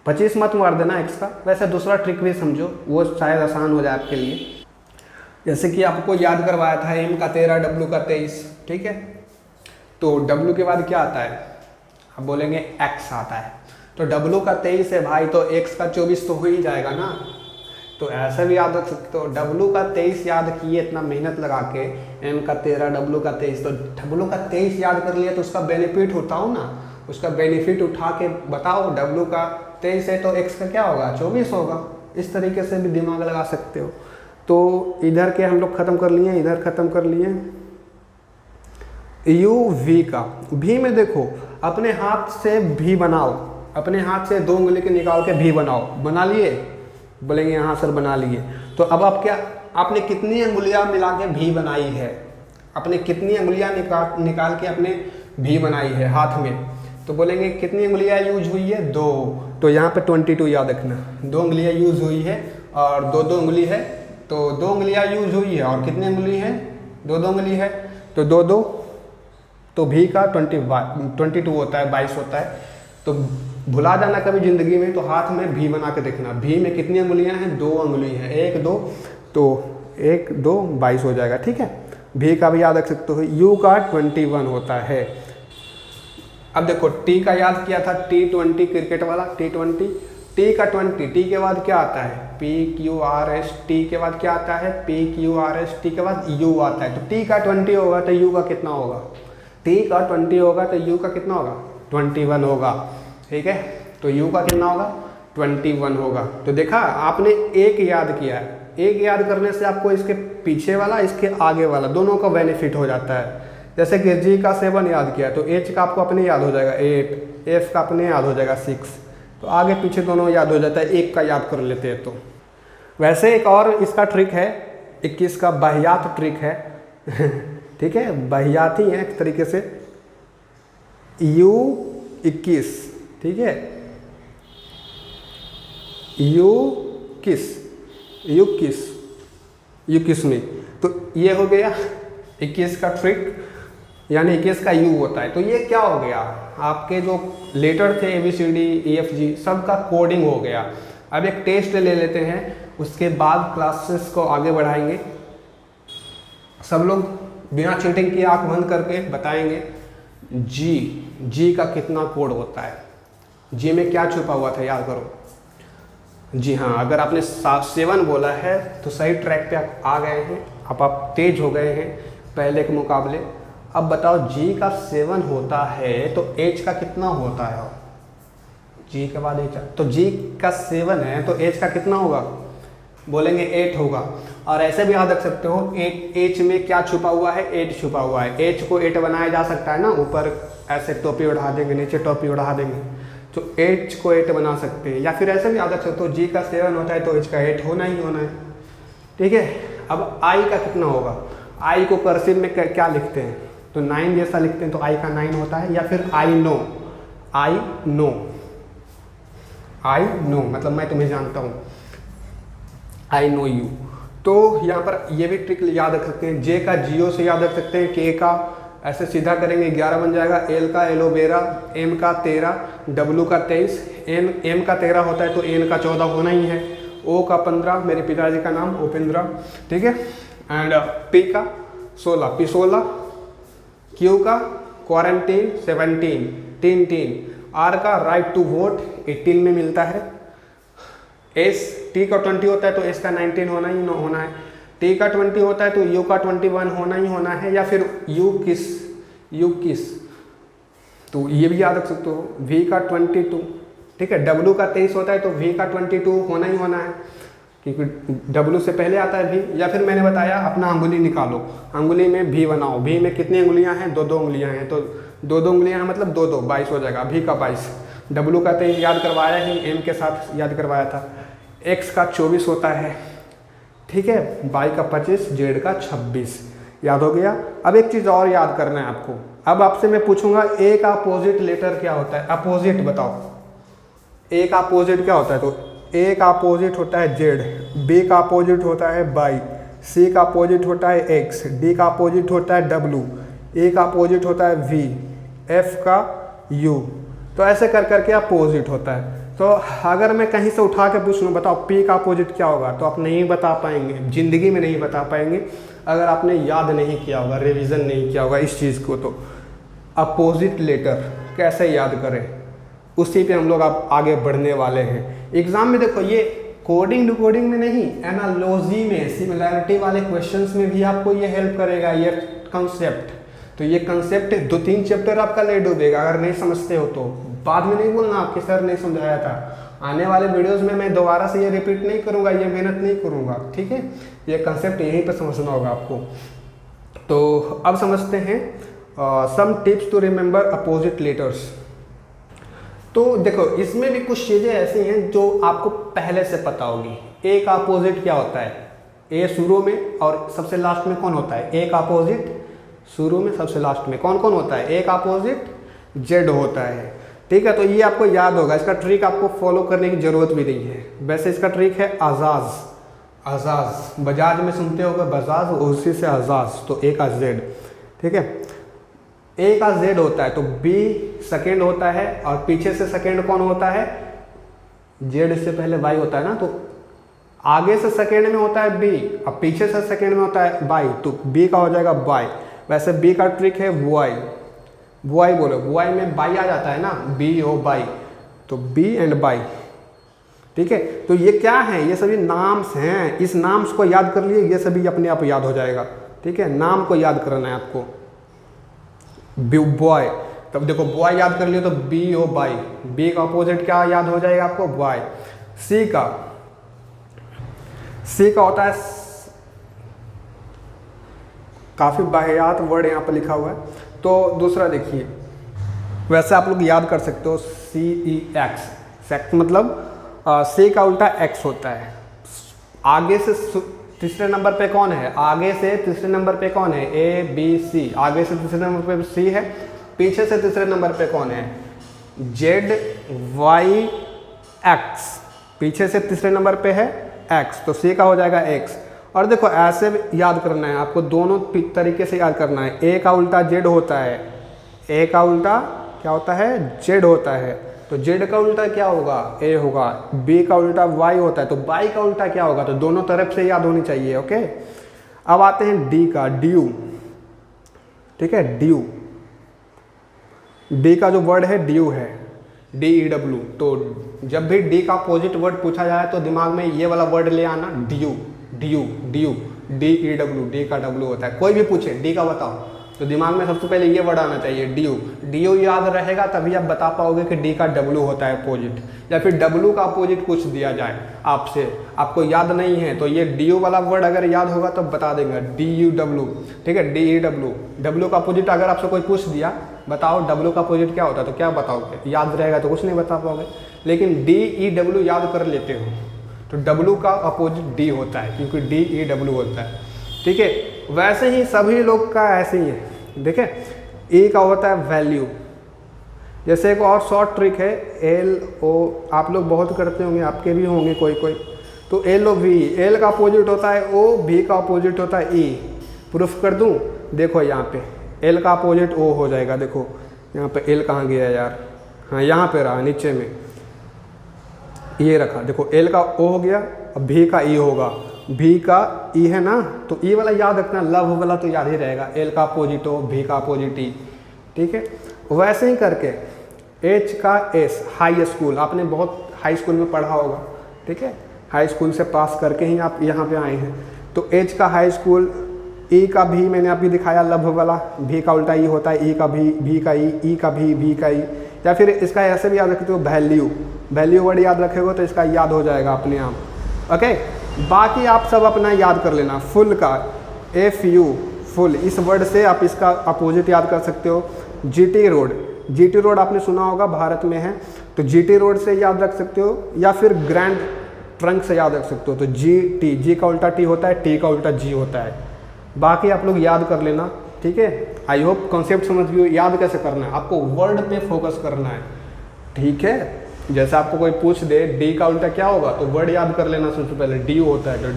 25 मत मार देना एक्स का। वैसे दूसरा ट्रिक भी समझो, वो शायद आसान हो जाए आपके लिए। जैसे कि आपको याद करवाया था एम का 13, डब्ल्यू का 23, ठीक है। तो डब्ल्यू के बाद क्या आता है, आप बोलेंगे एक्स आता है, तो डब्ल्यू का 23 है भाई, तो एक्स का 24 तो हो ही जाएगा ना। तो ऐसा भी याद रख सकते हो, W का 23 याद किए इतना मेहनत लगा के, M का 13, W का 23, तो W का 23 याद कर लिया तो उसका बेनिफिट उठाओ ना, उसका बेनिफिट उठा के बताओ W का 23 है तो X का क्या होगा, 24 होगा। इस तरीके से भी दिमाग लगा सकते हो। तो इधर के हम लोग ख़त्म कर लिए, इधर ख़त्म कर लिए। U V का, V में देखो अपने हाथ से V बनाओ, अपने हाथ से 2 उंगली के निकाल के V बनाओ, बना लिए, बोलेंगे हाँ सर बना लिए। तो अब आप क्या, आपने कितनी अंगुलियां मिला के भी बनाई है, अपने कितनी अंगुलियां निकाल के अपने भी बनाई है हाथ में, तो बोलेंगे कितनी अंगुलियां यूज हुई है, 2। तो यहाँ पे 22 याद रखना, 2 अंगुलियां यूज हुई है और 2-2 उंगली है, तो 2 अंगुलियां यूज हुई है और कितनी अंगुली है, 2-2 उंगली है, तो 2-2, तो भी का 22 होता है, 22 होता है। तो भुला जाना कभी ज़िंदगी में तो हाथ में भी बना के देखना, भी में कितनी अंगुलियां हैं, 2 अंगुली हैं, 1 2, तो 1 2 22 हो जाएगा, ठीक है। भी का भी याद रख सकते हो। U का 21 होता है। अब देखो T का याद किया था, T20 क्रिकेट वाला, T20, T का 20, T के बाद क्या आता है, PQRS, T के बाद क्या आता है, PQRS, T के बाद U आता है। तो T का 20 होगा तो U का कितना होगा, T का 20 होगा तो U का कितना होगा, 21 होगा, ठीक है। तो U का कितना होगा, 21 होगा। तो देखा आपने एक याद किया है, एक याद करने से आपको इसके पीछे वाला इसके आगे वाला दोनों का बेनिफिट हो जाता है। जैसे कि G का 7 याद किया तो H का आपको अपने याद हो जाएगा 8, F का अपने याद हो जाएगा 6, तो आगे पीछे दोनों याद हो जाता है, एक का याद कर लेते हैं। तो वैसे एक और इसका ट्रिक है, 21 का बाहियात ट्रिक है ठीक है, बाहियात ही है एक तरीके से। U21, ठीक है, U21 में, तो ये हो गया 21 का ट्रिक, यानी 21 का U होता है। तो ये क्या हो गया, आपके जो लेटर थे ABCD EFG सब का कोडिंग हो गया। अब एक टेस्ट ले लेते हैं, उसके बाद क्लासेस को आगे बढ़ाएंगे। सब लोग बिना चीटिंग किए आंख बंद करके बताएंगे जी का कितना कोड होता है, जी में क्या छुपा हुआ था, याद करो। जी हाँ, अगर आपने 7 बोला है तो सही ट्रैक पे आ गए हैं, अब आप तेज हो गए हैं पहले के मुकाबले। अब बताओ जी का 7 होता है तो H का कितना होता है, जी के बाद H, तो जी का 7 है तो H का कितना होगा, बोलेंगे 8 होगा। और ऐसे भी याद रख सकते हो, H में क्या छुपा हुआ है, 8 छुपा हुआ है। H को 8 बनाया जा सकता है ना, ऊपर ऐसे टोपी उड़ा देंगे, नीचे टोपी उड़ा देंगे, तो H को 8 बना सकते हैं। या फिर ऐसे भी याद रख सकते हो, जी का 7 होता है तो H का 8 होना ही होना है, ठीक है। अब I का कितना होगा, I को कर्सिव में क्या लिखते हैं, तो 9 जैसा लिखते हैं, तो I का 9 होता है। या फिर I नो मतलब मैं तुम्हें जानता हूँ, I know you। तो यहाँ पर ये भी ट्रिक याद रख सकते हैं। J का जियो से याद रख सकते हैं, K का ऐसे सीधा करेंगे 11 बन जाएगा, L का एलोवेरा, M का 13, W का 23, M का 13 होता है तो N का 14 होना ही है, O का 15, मेरे पिताजी का नाम उपेंद्र, ठीक है। एंड P का 16, P16, Q का क्वारंटीन 17, टीन, R का राइट टू वोट 18 में मिलता है, T का 20 होता है तो S का 19 होना ही होना है, T का 20 होता है तो U का 21 होना ही होना है। या फिर U किस, तो ये भी याद रख सकते हो, V का 22, ठीक है। W का 23 होता है तो V का 22 होना ही होना है, क्योंकि W से पहले आता है V। या फिर मैंने बताया अपना अंगुली निकालो, अंगुली में V बनाओ, V में कितनी उंगलियां हैं, 2-2 उंगलियां हैं, तो 2-2 उंगलियां हैं मतलब 2-2 22 हो जाएगा, V का 22। W का 23 याद करवाया ही, M के साथ याद करवाया था। X का 24 होता है, ठीक है। Y का 25, Z का 26, याद हो गया। अब एक चीज़ और याद करना है आपको, अब आपसे मैं पूछूंगा A का अपोजिट लेटर क्या होता है, अपोजिट बताओ, A का अपोजिट क्या होता है, तो A का अपोजिट होता है Z, B का अपोजिट होता है Y, C का अपोजिट होता है X, D का अपोजिट होता है W, A का अपोजिट होता है V, F का U। तो ऐसे कर करके अपोजिट होता है। तो अगर मैं कहीं से उठा के पूछ लूँ बताओ P का अपोजिट क्या होगा, तो आप नहीं बता पाएंगे, ज़िंदगी में नहीं बता पाएंगे अगर आपने याद नहीं किया होगा, रिवीजन नहीं किया होगा इस चीज़ को। तो अपोजिट लेटर कैसे याद करें, उसी पे हम लोग अब आगे बढ़ने वाले हैं। एग्ज़ाम में देखो ये कोडिंग डिकोडिंग में नहीं, एनालॉजी में, सिमिलैरिटी वाले क्वेश्चंस में भी आपको ये हेल्प करेगा ये कंसेप्ट। तो ये कंसेप्ट 2-3 चैप्टर आपका ले डूबेगा अगर नहीं समझते हो तो। बाद में नहीं बोलना आपके सर नहीं समझाया था। आने वाले वीडियोस में मैं दोबारा से ये रिपीट नहीं करूँगा, ये मेहनत नहीं करूँगा, ठीक है। ये कंसेप्ट यहीं पर समझना होगा आपको। तो अब समझते हैं some tips to remember opposite letters. तो देखो इसमें भी कुछ चीज़ें ऐसी हैं जो आपको पहले से पता होगी। ए का अपोजिट क्या होता है? ए शुरू में और सबसे लास्ट में कौन होता है? ए का अपोजिट शुरू में सबसे लास्ट में कौन कौन होता है? ए का अपोजिट जेड होता है, ठीक है। तो ये आपको याद होगा, इसका ट्रिक आपको फॉलो करने की जरूरत भी नहीं है। वैसे इसका ट्रिक है आजाज, आजाज बजाज में सुनते होगा बजाज, उसी से आजाज। तो ए का जेड, ठीक है। ए का जेड होता है तो बी सेकेंड होता है और पीछे से सेकेंड कौन होता है? जेड से पहले वाई होता है ना, तो आगे से सेकेंड में होता है बी और पीछे से सेकेंड में होता है वाई, तो बी का हो जाएगा वाई। वैसे बी का ट्रिक है वाई, वाई बोलो, वाई में बाई आ जाता है ना, बी ओ बाई, तो बी एंड बाई, ठीक है। तो ये क्या है? ये सभी नाम्स हैं, इस नाम्स को याद कर लिए, ये सभी अपने आप याद हो जाएगा, ठीक है। नाम को याद करना है आपको। बॉय, तब देखो बॉय याद कर लियो तो बी ओ बाई, बी का अपोजिट क्या याद हो जाएगा आपको? बॉय। सी का होता है, काफी वाहियात वर्ड यहाँ पर लिखा हुआ है, तो दूसरा देखिए। वैसे आप लोग याद कर सकते हो CEX, सेक्स मतलब सी का उल्टा एक्स होता है। आगे से तीसरे नंबर पे कौन है? आगे से तीसरे नंबर पे कौन है? ABC, आगे से तीसरे नंबर पे C है, पीछे से तीसरे नंबर पे कौन है? ZYX, पीछे से तीसरे नंबर पे है X, तो C का हो जाएगा X। और देखो ऐसे याद करना है आपको, दोनों तरीके से याद करना है। A का उल्टा Z होता है, A का उल्टा क्या होता है? Z होता है, तो Z का उल्टा क्या होगा? A होगा। B का उल्टा Y होता है, तो Y का उल्टा क्या होगा? तो दोनों तरफ से याद होनी चाहिए, ओके। अब आते हैं D का, ड्यू, ठीक है, ड्यू। D का जो वर्ड है ड्यू है, DEW। तो जब भी D का अपोजिट वर्ड पूछा जाए तो दिमाग में ये वाला वर्ड ले आना, due, due, due, DEW, D का W होता है। कोई भी पूछे D का बताओ तो दिमाग में सबसे पहले ये वर्ड आना चाहिए, ड्यू। ड्यू याद रहेगा तभी आप बता पाओगे कि D का W होता है अपोजिट, या फिर W का अपोजिट कुछ दिया जाए आपसे, आपको याद नहीं है तो ये ड्यू वाला वर्ड अगर याद होगा तो बता देंगे, DUW, ठीक है, DEW। W का अपोजिट अगर आपसे कोई पूछ दिया बताओ W का अपोजिट क्या होता है, तो क्या बताओगे? याद रहेगा तो कुछ नहीं बता पाओगे। लेकिन DEW याद कर लेते हो तो W का अपोजिट D होता है, क्योंकि DEW होता है, ठीक है। वैसे ही सभी लोग का ऐसे ही है, देखें। E का होता है वैल्यू। जैसे एक और शॉर्ट ट्रिक है, LO, आप लोग बहुत करते होंगे, आपके भी होंगे कोई कोई। तो LOV, L का अपोजिट होता है O, V का अपोजिट होता है E। प्रूफ कर दूं? देखो यहाँ पे L का अपोजिट O हो जाएगा। देखो यहाँ पे L कहाँ गया यार? हाँ यहाँ पे रहा, नीचे में ये रखा। देखो L का O हो गया, अब V का E होगा, V का E है ना, तो E वाला याद रखना, लव वाला तो याद ही रहेगा। L का अपोजिट O, V का अपोजिट E, ठीक है। वैसे ही करके H का S, हाई स्कूल, आपने बहुत हाई स्कूल में पढ़ा होगा, ठीक है। हाई स्कूल से पास करके ही आप यहाँ पे आए हैं, तो H का हाई स्कूल। E का भी मैंने अभी दिखाया, लव वाला। V का उल्टा E होता है, E का भी, V का E का भी, V का E। या फिर इसका ऐसे भी याद रखते हो, वैल्यू, वैल्यू वर्ड याद रखेगा तो इसका याद हो जाएगा अपने आप, ओके। बाकी आप सब अपना याद कर लेना। फुल का FU, फुल, इस वर्ड से आप इसका अपोजिट याद कर सकते हो। GT रोड, GT रोड आपने सुना होगा, भारत में है, तो GT रोड से याद रख सकते हो, या फिर ग्रैंड ट्रंक से याद रख सकते हो। तो GT, G का उल्टा T होता है, T का उल्टा G होता है। बाकी आप लोग याद कर लेना, ठीक है। आई होप कॉन्सेप्ट समझ गए। याद कैसे करना है? आपको वर्ड पे फोकस करना है, ठीक है। जैसे आपको कोई पूछ दे D का उल्टा क्या होगा, तो वर्ड याद कर लेना सबसे पहले, D होता है, तो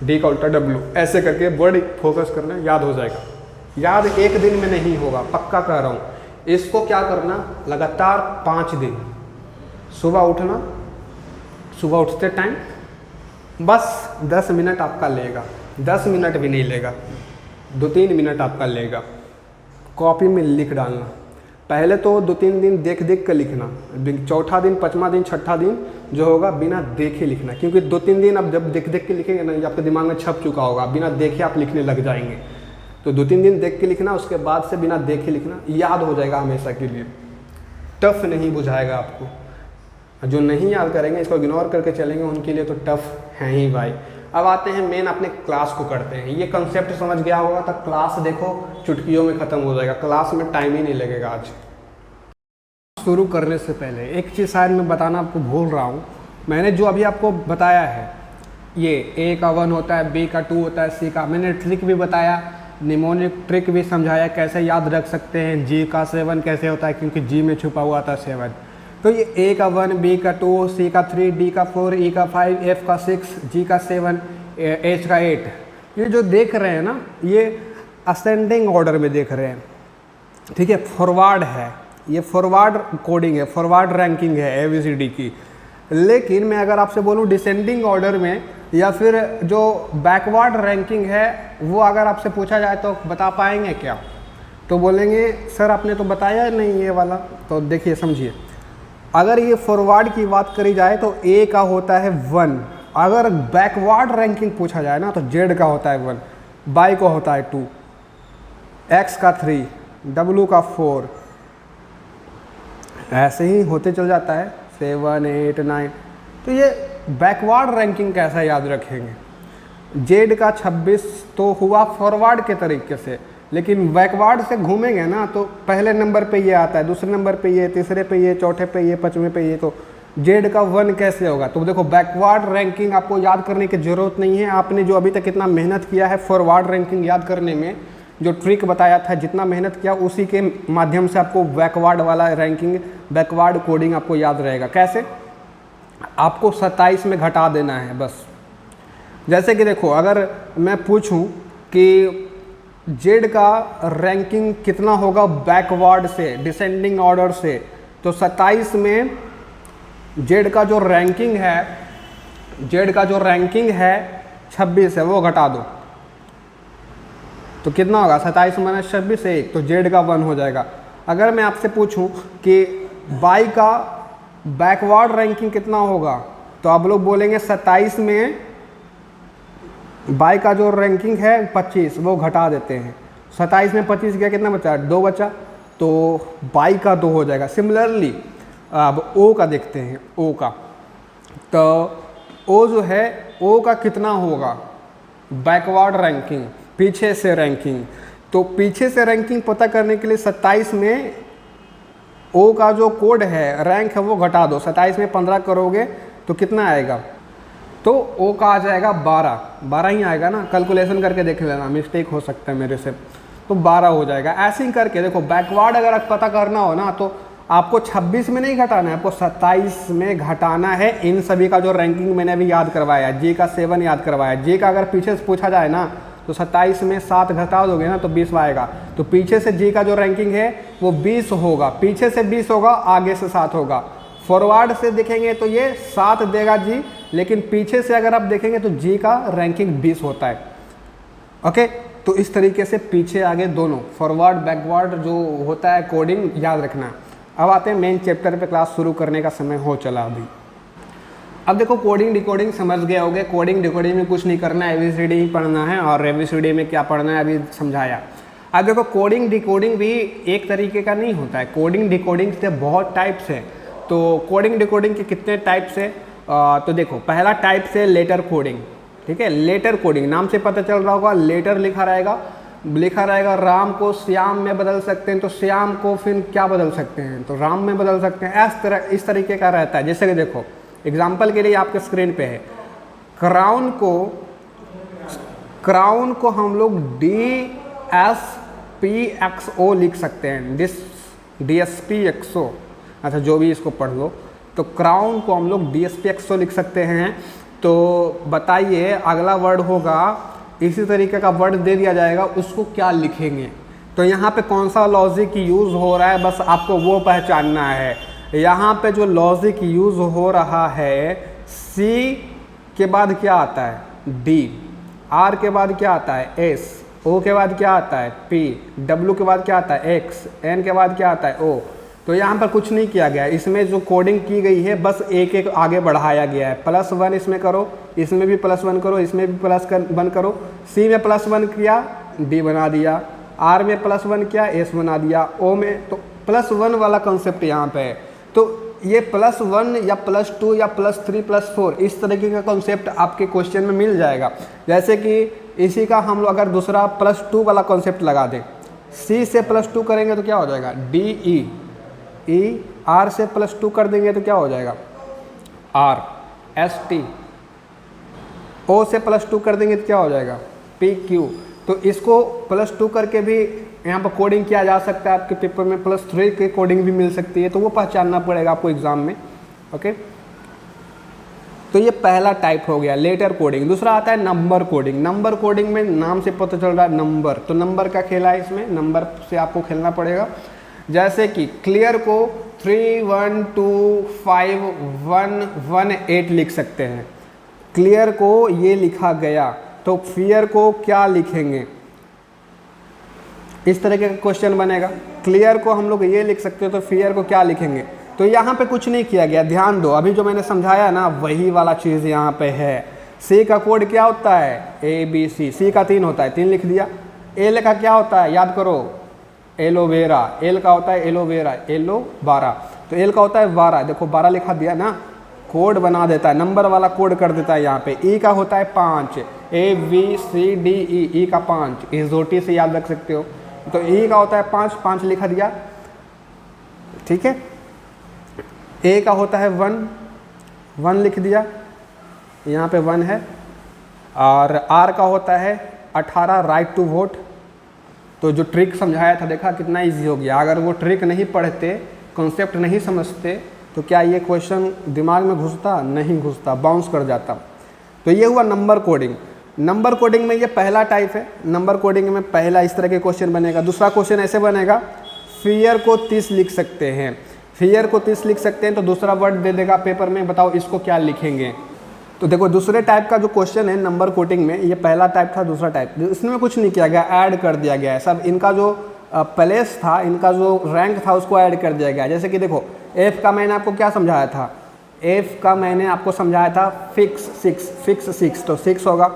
D का उल्टा W, ऐसे करके वर्ड फोकस करना, याद हो जाएगा। याद एक दिन में नहीं होगा, पक्का कह रहा हूँ। इसको क्या करना, लगातार 5 दिन, सुबह उठना, सुबह उठते टाइम बस 10 मिनट आपका लेगा, 10 मिनट भी नहीं लेगा, 2-3 मिनट आपका लेगा। कॉपी में लिख डालना। पहले तो 2-3 दिन देख देख कर लिखना, चौथा दिन, 5वां दिन, 6ठा दिन जो होगा बिना देखे लिखना, क्योंकि 2-3 दिन आप जब देख देख के लिखेंगे ना, ये आपके दिमाग में छप चुका होगा, बिना देखे आप लिखने लग जाएंगे। तो 2-3 दिन देख के लिखना, उसके बाद से बिना देखे लिखना, याद हो जाएगा हमेशा के लिए, टफ नहीं बुझाएगा आपको। जो नहीं याद करेंगे, इसको इग्नोर करके चलेंगे, उनके लिए तो टफ है ही भाई। अब आते हैं मेन अपने क्लास को करते हैं। ये कंसेप्ट समझ गया होगा तो क्लास देखो चुटकियों में ख़त्म हो जाएगा, क्लास में टाइम ही नहीं लगेगा। आज शुरू करने से पहले एक चीज़ शायद मैं बताना आपको भूल रहा हूँ। मैंने जो अभी आपको बताया है, ये ए का 1 होता है, बी का 2 होता है, सी का, मैंने ट्रिक भी बताया, निमोनिक ट्रिक भी समझाया कैसे याद रख सकते हैं, जी का 7 कैसे होता है, क्योंकि जी में छुपा हुआ था 7। तो ये ए का 1, बी का 2, सी का 3, डी का 4, ई का 5, एफ का 6, जी का 7, एच का 8, ये जो देख रहे हैं ना, ये असेंडिंग ऑर्डर में देख रहे हैं, ठीक है। फॉरवर्ड है, ये फॉरवर्ड कोडिंग है, फॉरवर्ड रैंकिंग है ABCD की। लेकिन मैं अगर आपसे बोलूँ डिसेंडिंग ऑर्डर में या फिर जो बैकवर्ड रैंकिंग है, वो अगर आपसे पूछा जाए तो बता पाएंगे क्या? तो बोलेंगे सर आपने तो बताया नहीं ये वाला। तो देखिए समझिए, अगर ये फॉरवर्ड की बात करी जाए तो ए का होता है 1, अगर बैकवर्ड रैंकिंग पूछा जाए ना तो जेड का होता है 1, बाई का होता है 2, एक्स का 3, डब्लू का 4, ऐसे ही होते चल जाता है 7, 8, 9। तो ये बैकवर्ड रैंकिंग कैसा याद रखेंगे? जेड का 26 तो हुआ फॉरवर्ड के तरीके से, लेकिन बैकवर्ड से घूमेंगे ना तो पहले नंबर पे ये आता है, दूसरे नंबर पे ये, तीसरे पे ये, चौथे पे ये, पांचवें पे ये। तो जेड का 1 कैसे होगा? तो देखो बैकवर्ड रैंकिंग आपको याद करने की ज़रूरत नहीं है। आपने जो अभी तक इतना मेहनत किया है फॉरवर्ड रैंकिंग याद करने में, जो ट्रिक बताया था, जितना मेहनत किया उसी के माध्यम से आपको बैकवर्ड वाला रैंकिंग, बैकवर्ड कोडिंग आपको याद रहेगा। कैसे? आपको 27 में घटा देना है बस। जैसे कि देखो, अगर मैं पूछूं कि जेड का रैंकिंग कितना होगा बैकवर्ड से, डिसेंडिंग ऑर्डर से, तो 27 में जेड का जो रैंकिंग है, जेड का जो रैंकिंग है 26 है, वो घटा दो तो कितना होगा? 27 माइनस 26 1, तो जेड का 1 हो जाएगा। अगर मैं आपसे पूछूं कि बाई का बैकवर्ड रैंकिंग कितना होगा, तो आप लोग बोलेंगे 27 में बाई का जो रैंकिंग है 25, वो घटा देते हैं। 27 में 25 गया, कितना बचा? 2 बचा, तो बाई का 2 हो जाएगा। सिमिलरली अब ओ का देखते हैं, ओ का, तो ओ जो है, ओ का कितना होगा बैकवर्ड रैंकिंग, पीछे से रैंकिंग। तो पीछे से रैंकिंग पता करने के लिए 27 में ओ का जो कोड है, रैंक है, वो घटा दो। 27 में 15 करोगे तो कितना आएगा? तो ओ का आ जाएगा 12 ही आएगा ना। कैलकुलेशन करके देख लेना, मिस्टेक हो सकता है मेरे से, तो 12 हो जाएगा। ऐसे ही करके देखो, बैकवर्ड अगर आप पता करना हो ना तो आपको 26 में नहीं घटाना है, आपको 27 में घटाना है। इन सभी का जो रैंकिंग मैंने अभी याद करवाया, जे का 7 याद करवाया, जे का अगर पीछे से पूछा जाए ना तो 27 में 7 घटा दोगे ना तो 20 आएगा। तो पीछे से जी का जो रैंकिंग है वो 20 होगा, पीछे से 20 होगा, आगे से 7 होगा। फॉरवर्ड से देखेंगे तो ये 7 देगा जी, लेकिन पीछे से अगर आप देखेंगे तो जी का रैंकिंग 20 होता है। ओके, तो इस तरीके से पीछे आगे दोनों, फॉरवर्ड बैकवर्ड जो होता है कोडिंग, याद रखना। अब आते हैं मेन चैप्टर पे, क्लास शुरू करने का समय हो चला अभी। अब देखो, कोडिंग डिकोडिंग समझ गए होगे। कोडिंग डिकोडिंग में कुछ नहीं करना है, ABCD ही पढ़ना है, और ABCD में क्या पढ़ना है अभी समझाया। अब देखो, कोडिंग डिकोडिंग भी एक तरीके का नहीं होता है, कोडिंग डिकोडिंग से बहुत टाइप्स है। तो कोडिंग डिकोडिंग के कितने टाइप्स है? तो देखो, पहला टाइप से लेटर कोडिंग, ठीक है। लेटर कोडिंग नाम से पता चल रहा होगा, लेटर लिखा रहेगा, राम को श्याम में बदल सकते हैं, तो श्याम को फिर क्या बदल सकते हैं, तो राम में बदल सकते हैं। इस तरीके का रहता है। जैसे कि देखो, एग्जाम्पल के लिए आपके स्क्रीन पे है, क्राउन को हम लोग DSPXO लिख सकते हैं, DSPXO। अच्छा, जो भी इसको पढ़ लो, तो क्राउन को हम लोग DSPXO लिख सकते हैं। तो बताइए, अगला वर्ड होगा, इसी तरीके का वर्ड दे दिया जाएगा, उसको क्या लिखेंगे? तो यहाँ पे कौन सा लॉजिक यूज़ हो रहा है, बस आपको वो पहचानना है। यहाँ पे जो लॉजिक यूज़ हो रहा है, C के बाद क्या आता है? D, R के बाद क्या आता है? S, O के बाद क्या आता है? P, W के बाद क्या आता है? X, N के बाद क्या आता है? O, तो यहाँ पर कुछ नहीं किया गया है, इसमें जो कोडिंग की गई है बस एक एक आगे बढ़ाया गया है। +1 इसमें करो, इसमें भी +1 करो, इसमें भी +1 करो। सी में +1 किया, डी बना दिया। आर में +1 किया, एस बना दिया। ओ में तो +1 वाला कॉन्सेप्ट यहाँ पे है। तो ये +1 या +2 या +3 +4 इस तरीके का कॉन्सेप्ट आपके क्वेश्चन में मिल जाएगा। जैसे कि इसी का हम लोग अगर दूसरा +2 वाला कॉन्सेप्ट लगा दें, सी से +2 करेंगे तो क्या हो जाएगा, डी ई आर से +2 कर देंगे तो क्या हो जाएगा, आर एस टी। ओ से +2 कर देंगे तो क्या हो जाएगा, पी क्यू। तो इसको +2 करके भी यहाँ पर कोडिंग किया जा सकता है। आपके पेपर में +3 की कोडिंग भी मिल सकती है, तो वो पहचानना पड़ेगा आपको एग्जाम में। ओके, तो ये पहला टाइप हो गया लेटर कोडिंग। दूसरा आता है नंबर कोडिंग। नंबर कोडिंग में नाम से पता चल रहा है नंबर, तो नंबर का खेला है, इसमें नंबर से आपको खेलना पड़ेगा। जैसे कि क्लियर को 3 1 2 5 1 1 8 लिख सकते हैं। क्लियर को ये लिखा गया, तो फियर को क्या लिखेंगे, इस तरह का क्वेश्चन बनेगा। क्लियर को हम लोग ये लिख सकते हो, तो फियर को क्या लिखेंगे। तो यहाँ पे कुछ नहीं किया गया, ध्यान दो, अभी जो मैंने समझाया ना वही वाला चीज़ यहाँ पे है। सी का कोड क्या होता है, ए बी सी। सी का 3 होता है, 3 लिख दिया। एल का क्या होता है, याद करो, एलोवेरा। एल का होता है एलोवेरा, एलो 12। तो एल का होता है 12, देखो 12 लिखा दिया ना, कोड बना देता है, नंबर वाला कोड कर देता है यहाँ पे। ई का होता है 5, A B C D E, ई का 5, इस 2 से याद रख सकते हो। तो ई का होता है 5, 5 लिखा दिया, ठीक है। ए का होता है 1, 1 लिख दिया, यहाँ पे 1 है। और आर का होता है 18, राइट टू वोट। तो जो ट्रिक समझाया था, देखा कितना इजी हो गया। अगर वो ट्रिक नहीं पढ़ते, कॉन्सेप्ट नहीं समझते, तो क्या ये क्वेश्चन दिमाग में घुसता, नहीं घुसता, बाउंस कर जाता। तो ये हुआ नंबर कोडिंग। नंबर कोडिंग में ये पहला टाइप है। नंबर कोडिंग में पहला इस तरह के क्वेश्चन बनेगा। दूसरा क्वेश्चन ऐसे बनेगा, फियर को 30 लिख सकते हैं। फियर को 30 लिख सकते हैं, तो दूसरा वर्ड दे देगा पेपर में, बताओ इसको क्या लिखेंगे। तो देखो दूसरे टाइप का जो क्वेश्चन है नंबर कोडिंग में, ये पहला टाइप था, दूसरा टाइप, इसमें कुछ नहीं किया गया, ऐड कर दिया गया है सब। इनका जो प्लेस था, इनका जो रैंक था, उसको ऐड कर दिया गया। जैसे कि देखो एफ का मैंने आपको क्या समझाया था, एफ का मैंने आपको समझाया था फिक्स 6, तो 6 होगा।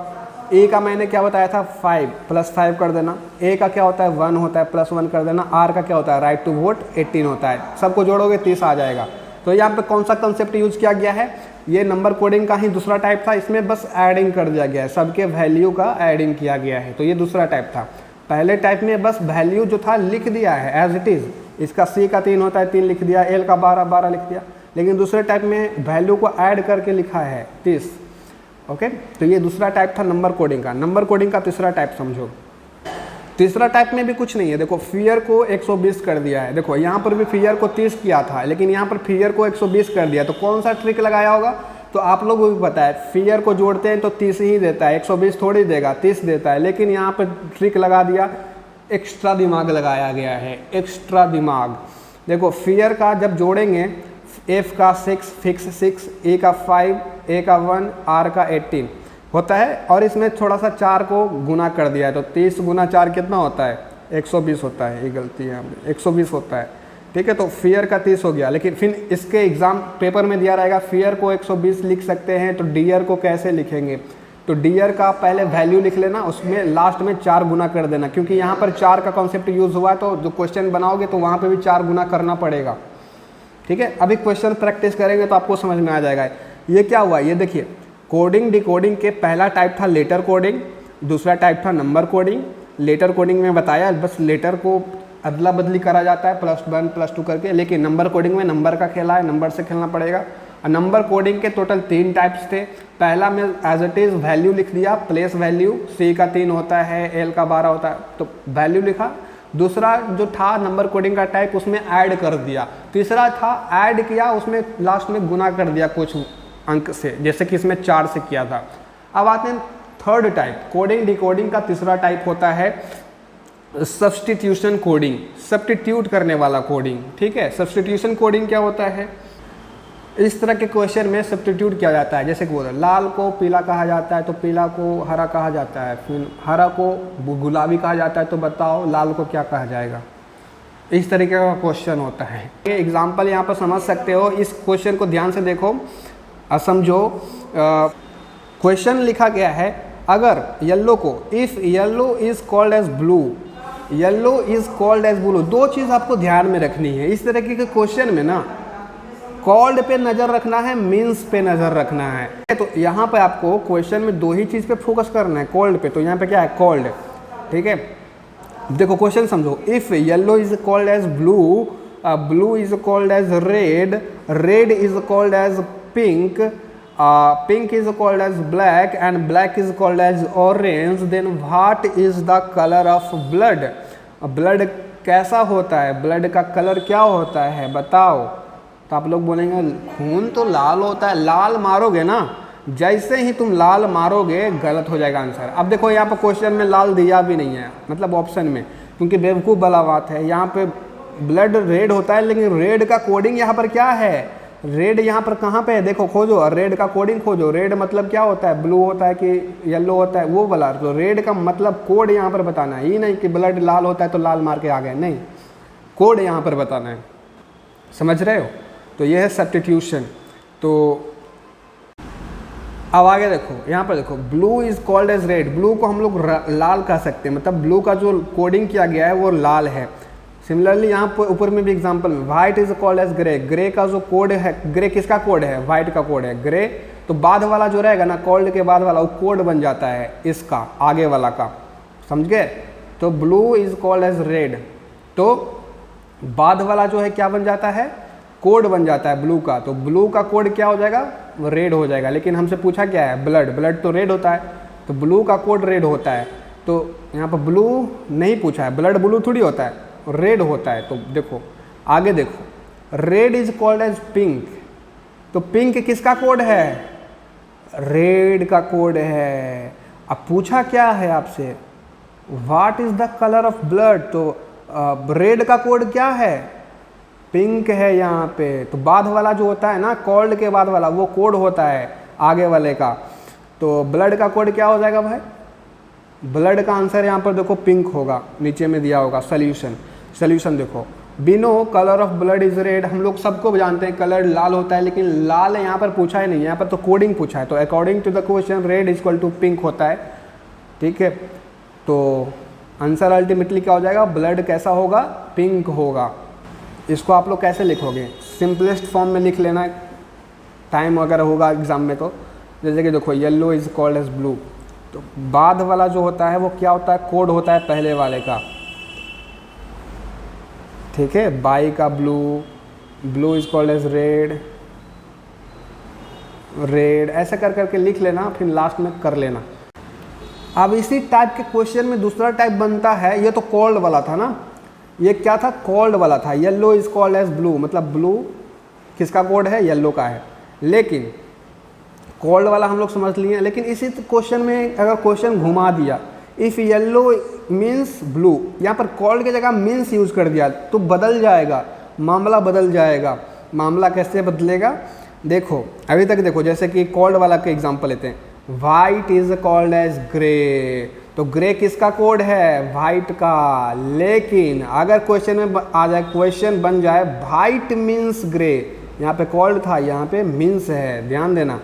ए का मैंने क्या बताया था 5, +5 कर देना। ए का क्या होता है 1 होता है, +1 कर देना। आर का क्या होता है, राइट टू वोट 18 होता है। सबको जोड़ोगे 30 आ जाएगा। तो यहाँ पे कौन सा कंसेप्ट यूज किया गया है, ये नंबर कोडिंग का ही दूसरा टाइप था। इसमें बस एडिंग कर दिया गया है, सबके वैल्यू का एडिंग किया गया है। तो ये दूसरा टाइप था। पहले टाइप में बस वैल्यू जो था लिख दिया है एज इट इज़। इसका सी का 3 होता है, 3 लिख दिया। एल का 12, 12 लिख दिया। लेकिन दूसरे टाइप में वैल्यू को ऐड करके लिखा है 30। ओके, तो ये दूसरा टाइप था नंबर कोडिंग का। नंबर कोडिंग का तीसरा टाइप समझो। तीसरा टाइप में भी कुछ नहीं है। देखो फियर को 120 कर दिया है। देखो यहाँ पर भी फियर को 30 किया था, लेकिन यहाँ पर फियर को 120 कर दिया। तो कौन सा ट्रिक लगाया होगा, तो आप लोगों को भी पता है, फियर को जोड़ते हैं तो 30 ही देता है, 120 थोड़ी देगा, 30 देता है। लेकिन यहाँ पर ट्रिक लगा दिया, एक्स्ट्रा दिमाग लगाया गया है, एक्स्ट्रा दिमाग। देखो फियर का जब जोड़ेंगे, एफ का 6, फिक्स 6, ए का 5, ए का 1, आर का 18 होता है। और इसमें थोड़ा सा 4 को गुना कर दिया है, तो 30 गुना 4 कितना होता है, 120 होता है। ये गलती है, 120 होता है, ठीक है। तो फियर का 30 हो गया। लेकिन फिर इसके एग्जाम पेपर में दिया रहेगा फियर को 120 लिख सकते हैं, तो डियर को कैसे लिखेंगे। तो डियर का पहले वैल्यू लिख लेना, उसमें लास्ट में 4 गुना कर देना, क्योंकि यहाँ पर 4 का कॉन्सेप्ट यूज़ हुआ है। तो जो क्वेश्चन बनाओगे तो वहाँ पर भी 4 गुना करना पड़ेगा, ठीक है। अभी क्वेश्चन प्रैक्टिस करेंगे तो आपको समझ में आ जाएगा। ये क्या हुआ, ये देखिए, कोडिंग डिकोडिंग के पहला टाइप था लेटर कोडिंग, दूसरा टाइप था नंबर कोडिंग। लेटर कोडिंग में बताया बस लेटर को अदला बदली करा जाता है +1 +2 करके, लेकिन नंबर कोडिंग में नंबर का खेला है, नंबर से खेलना पड़ेगा। और नंबर कोडिंग के टोटल 3 टाइप्स थे। पहला में एज इट इज़ वैल्यू लिख दिया, प्लेस वैल्यू। सी का 3 होता है, एल का 12 होता है, तो वैल्यू लिखा। दूसरा जो था नंबर कोडिंग का टाइप, उसमें ऐड कर दिया। तीसरा था ऐड किया, उसमें लास्ट में गुना कर दिया कुछ अंक से, जैसे कि इसमें 4 से किया था। अब आते हैं थर्ड टाइप, कोडिंग डिकोडिंग का तीसरा टाइप होता है सब्स्टिट्यूशन कोडिंग, सब्स्टिट्यूट करने वाला कोडिंग, ठीक है। सब्स्टिट्यूशन कोडिंग क्या होता है, इस तरह के क्वेश्चन में सब्स्टिट्यूट किया जाता है। जैसे कि बोला लाल को पीला कहा जाता है, तो पीला को हरा कहा जाता है, फिर हरा को गुलाबी कहा जाता है, तो बताओ लाल को क्या कहा जाएगा। इस तरीके का क्वेश्चन होता है। ये एग्जाम्पल यहाँ पर समझ सकते हो, इस क्वेश्चन को ध्यान से देखो और समझो। क्वेश्चन लिखा गया है, अगर येलो को, if yellow is called as blue, yellow is called as blue, दो चीज़ आपको ध्यान में रखनी है। इस तरीके के क्वेश्चन में ना कॉल्ड पे नज़र रखना है, मीन्स पे नज़र रखना है। तो यहाँ पे आपको क्वेश्चन में दो ही चीज़ पे फोकस करना है, कॉल्ड पे। तो यहाँ पे क्या है, कॉल्ड, ठीक है। देखो क्वेश्चन समझो, if yellow is called as blue, blue is called as red, red is called as pink, pink is called as black and black is called as orange, then what is the colour of blood. Blood कैसा होता है, blood का colour क्या होता है बताओ। तो आप लोग बोलेंगे खून तो लाल होता है, लाल मारोगे ना, जैसे ही तुम लाल मारोगे गलत हो जाएगा आंसर। अब देखो यहाँ पर क्वेश्चन में लाल दिया भी नहीं है, मतलब ऑप्शन में, क्योंकि बेवकूफ़ वाला बात है। यहाँ पे ब्लड रेड होता है, लेकिन रेड का कोडिंग यहाँ पर क्या है, रेड यहाँ पर कहाँ पे है, देखो खोजो, रेड का कोडिंग खोजो। रेड मतलब क्या होता है, ब्लू होता है कि येलो होता है, वो वाला। तो रेड का मतलब कोड यहाँ पर बताना है, ये नहीं कि ब्लड लाल होता है तो लाल मार के आ गए, नहीं, कोड यहाँ पर बताना है, समझ रहे हो। तो यह है सब्स्टिट्यूशन। तो अब आगे देखो, यहाँ पर देखो, blue is called as red, blue को हम लोग लाल कह सकते हैं, मतलब ब्लू का जो कोडिंग किया गया है वो लाल है। सिमिलरली यहाँ पर ऊपर में भी एग्जांपल में, white is called as grey, grey का जो कोड है, ग्रे किसका कोड है, वाइट का कोड है ग्रे। तो बाद वाला जो रहेगा ना, कॉल्ड के बाद वाला, वो कोड बन जाता है इसका, आगे वाला का, समझ गए। तो blue is called as red, तो बाद वाला जो है क्या बन जाता है, कोड बन जाता है ब्लू का। तो ब्लू का कोड क्या हो जाएगा, रेड हो जाएगा। लेकिन हमसे पूछा क्या है, ब्लड, ब्लड तो रेड होता है, तो ब्लू का कोड रेड होता है। तो यहाँ पर ब्लू नहीं पूछा है, ब्लड ब्लू थोड़ी होता है, रेड होता है। तो देखो आगे देखो, red is called as pink, तो पिंक किसका कोड है, रेड का कोड है। अब पूछा क्या है आपसे, what is the colour of blood, तो रेड का कोड क्या है, पिंक है यहाँ पे। तो बाद वाला जो होता है ना, कॉल्ड के बाद वाला, वो कोड होता है आगे वाले का। तो ब्लड का कोड क्या हो जाएगा भाई, ब्लड का आंसर यहाँ पर देखो पिंक होगा, नीचे में दिया होगा सोल्यूशन। सोल्यूशन देखो, बिनो colour of blood is red, हम लोग सबको जानते हैं कलर लाल होता है, लेकिन लाल यहाँ पर पूछा ही नहीं, यहाँ पर तो कोडिंग पूछा है। तो according to the question red is equal to pink होता है, ठीक है। तो आंसर अल्टीमेटली क्या हो जाएगा, ब्लड कैसा होगा, पिंक होगा। इसको आप लोग कैसे लिखोगे, सिंपलेस्ट फॉर्म में लिख लेना, टाइम वगैरह होगा एग्जाम में। तो जैसे कि देखो, yellow is called as blue, तो बाद वाला जो होता है वो क्या होता है, कोड होता है पहले वाले का, ठीक है। बाई का blue, blue is called as red, red, ऐसे कर करके लिख लेना, फिर लास्ट में कर लेना। अब इसी टाइप के क्वेश्चन में दूसरा टाइप बनता है, ये तो कॉल्ड वाला था ना, ये क्या था, कॉल्ड वाला था। Yellow is called as blue, मतलब ब्लू किसका कोड है, येलो का है। लेकिन कॉल्ड वाला हम लोग समझ लिए, लेकिन इसी क्वेश्चन में अगर क्वेश्चन घुमा दिया, इफ़ येलो मीन्स ब्लू, यहाँ पर कॉल्ड की जगह मीन्स यूज कर दिया, तो बदल जाएगा, मामला बदल जाएगा। मामला कैसे बदलेगा, देखो अभी तक देखो, जैसे कि कॉल्ड वाला का एग्जाम्पल लेते हैं, white is called as grey, तो ग्रे किसका कोड है, वाइट का। लेकिन अगर क्वेश्चन में आ जाए, क्वेश्चन बन जाए वाइट मीन्स ग्रे, यहाँ पे कॉल्ड था, यहाँ पे मीन्स है, ध्यान देना।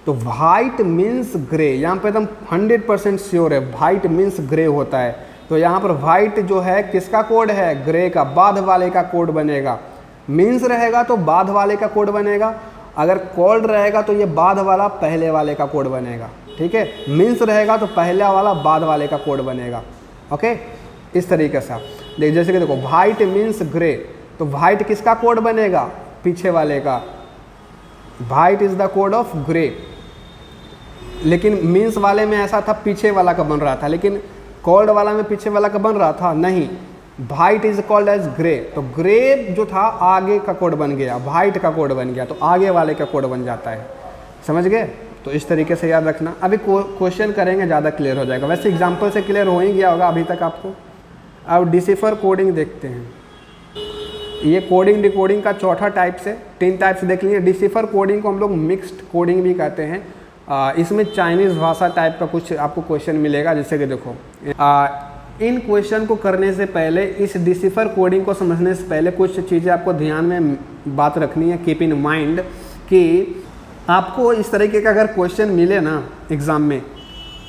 तो वाइट मीन्स ग्रे, यहाँ पे एकदम 100% श्योर है, वाइट मीन्स ग्रे होता है। तो यहाँ पर वाइट जो है किसका कोड है, ग्रे का, बाद वाले का कोड बनेगा। मीन्स रहेगा तो बाद वाले का कोड बनेगा, अगर कॉल्ड रहेगा तो ये बाद वाला पहले वाले का कोड बनेगा, ठीक है। मीन्स रहेगा तो पहला वाला बाद वाले का कोड बनेगा, ओके। इस तरीके से देख, जैसे कि देखो वाइट मीन्स ग्रे, तो वाइट किसका कोड बनेगा, पीछे वाले का, white is the code of grey. लेकिन मीन्स वाले में ऐसा था, पीछे वाला का बन रहा था, लेकिन कॉल्ड वाला में पीछे वाला का बन रहा था नहीं, white is called as grey, तो ग्रे जो था आगे का कोड बन गया, वाइट का कोड बन गया, तो आगे वाले का कोड बन जाता है, समझ गए। तो इस तरीके से याद रखना। अभी क्वेश्चन करेंगे, ज़्यादा क्लियर हो जाएगा, वैसे एग्जाम्पल से क्लियर हो ही गया होगा अभी तक आपको। अब डिसिफर कोडिंग देखते हैं, ये कोडिंग डिकोडिंग का चौथा टाइप से, 3 टाइप से देख लीजिए। डिसिफर कोडिंग को हम लोग मिक्स्ड कोडिंग भी कहते हैं। इसमें चाइनीज़ भाषा टाइप का कुछ आपको क्वेश्चन मिलेगा, जैसे कि देखो इन क्वेश्चन को करने से पहले, इस डिसिफर कोडिंग को समझने से पहले कुछ चीज़ें आपको ध्यान में बात रखनी है, कीप इन माइंड, कि आपको इस तरीके का अगर क्वेश्चन मिले ना एग्ज़ाम में,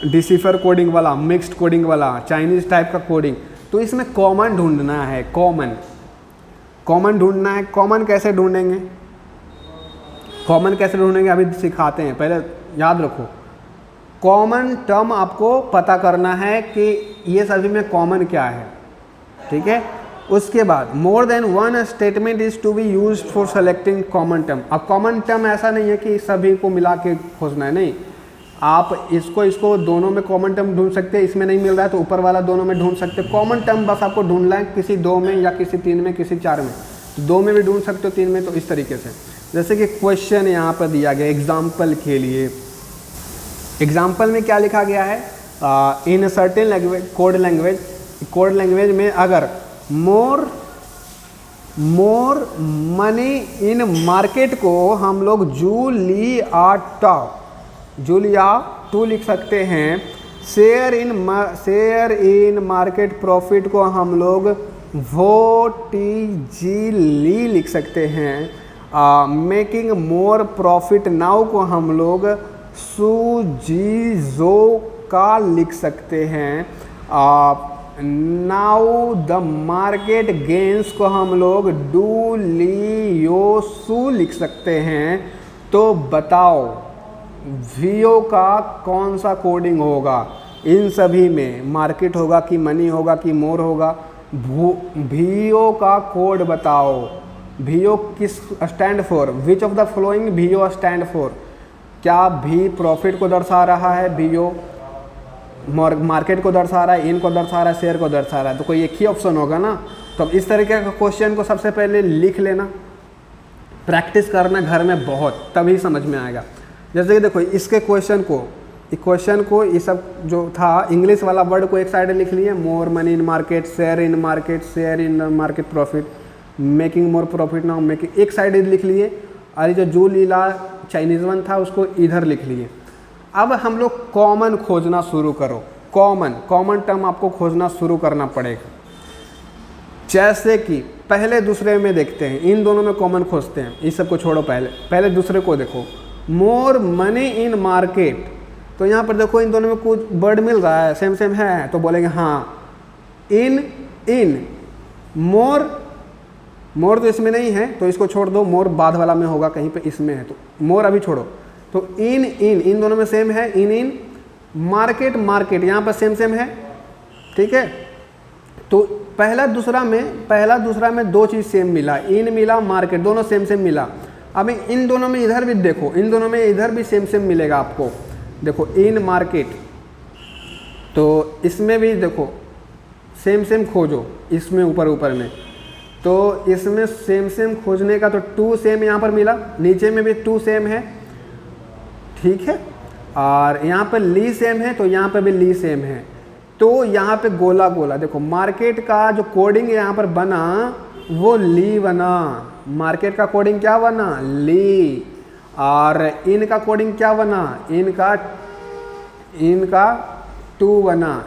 डिसिफर कोडिंग वाला, मिक्स्ड कोडिंग वाला, चाइनीज़ टाइप का कोडिंग, तो इसमें कॉमन ढूंढना है, कॉमन ढूंढना है। कॉमन कैसे ढूंढेंगे, अभी सिखाते हैं, पहले याद रखो। कॉमन टर्म आपको पता करना है कि ये सभी में कॉमन क्या है, ठीक है। उसके बाद more than one statement is to be used for selecting common term. अब कॉमन टर्म ऐसा नहीं है कि सभी को मिला के खोजना है, नहीं, आप इसको दोनों में कॉमन टर्म ढूंढ सकते हैं, इसमें नहीं मिल रहा है तो ऊपर वाला दोनों में ढूंढ सकते हैं। कॉमन टर्म बस आपको ढूंढना है किसी 2 में या किसी 3 में, किसी 4 में, 2 में भी ढूंढ सकते हो, 3 में, तो इस तरीके से। जैसे कि क्वेश्चन यहाँ पर दिया गया एग्जाम्पल के लिए, एग्जाम्पल में क्या लिखा गया है, in certain language, code language में अगर मोर मनी इन मार्केट को हम लोग जूलिया टू लिख सकते हैं। शेयर इन मार्केट प्रॉफिट को हम लोग वोटीजीली लिख सकते हैं। मेकिंग मोर प्रॉफिट नाउ को हम लोग सुजीजो का लिख सकते हैं। नाउ द मार्केट गेन्स को हम लोग डूलियोसू लिख सकते हैं। तो बताओ वीओ का कौन सा कोडिंग होगा, इन सभी में मार्केट होगा कि मनी होगा कि मोर होगा। वीओ का कोड बताओ, वीओ किस stand for, which of the following VO stand for. क्या भी प्रॉफिट को दर्शा रहा है, वीओ मार्केट को दर्शा रहा है, इन को दर्शा रहा है, शेयर को दर्शा रहा है, तो कोई एक ही ऑप्शन होगा ना। तो अब इस तरीके का क्वेश्चन को सबसे पहले लिख लेना, प्रैक्टिस करना घर में बहुत, तभी समझ में आएगा। जैसे कि देखो इसके क्वेश्चन को ये सब जो था इंग्लिश वाला वर्ड को एक साइड लिख लिए, more money in market, share in market profit, making more profit now making, एक साइड लिख लिए। और ये जो जू लीला चाइनीज वन था उसको इधर लिख लिए। अब हम लोग कॉमन खोजना शुरू करो, कॉमन टर्म आपको खोजना शुरू करना पड़ेगा। जैसे कि पहले दूसरे में देखते हैं, इन दोनों में कॉमन खोजते हैं, इस सब को छोड़ो, पहले दूसरे को देखो। मोर मनी इन मार्केट, तो यहाँ पर देखो इन दोनों में कुछ वर्ड मिल रहा है, सेम है, तो बोलेंगे हाँ। इन मोर तो इसमें नहीं है तो इसको छोड़ दो, मोर बाद वाला में होगा, कहीं पे इसमें है तो मोर अभी छोड़ो। तो इन दोनों में सेम है, इन मार्केट यहाँ पर सेम है, ठीक है। तो पहला दूसरा में 2 चीज़ सेम मिला, इन मिला, मार्केट, दोनों सेम मिला। अब इन दोनों में इधर भी देखो, इन दोनों में इधर भी सेम मिलेगा आपको। देखो इन मार्केट, तो इसमें भी देखो सेम खोजो, इसमें ऊपर में, तो इसमें सेम खोजने का तो 2 सेम यहाँ पर मिला, नीचे में भी 2 सेम है, ठीक है। और यहाँ पर ली सेम है तो यहाँ पर भी ली सेम है। तो यहाँ पे गोला देखो, मार्केट का जो कोडिंग यहाँ पर बना वो ली बना, मार्केट का कोडिंग क्या बना, ली। और इनका कोडिंग क्या बना, इनका 2 बना।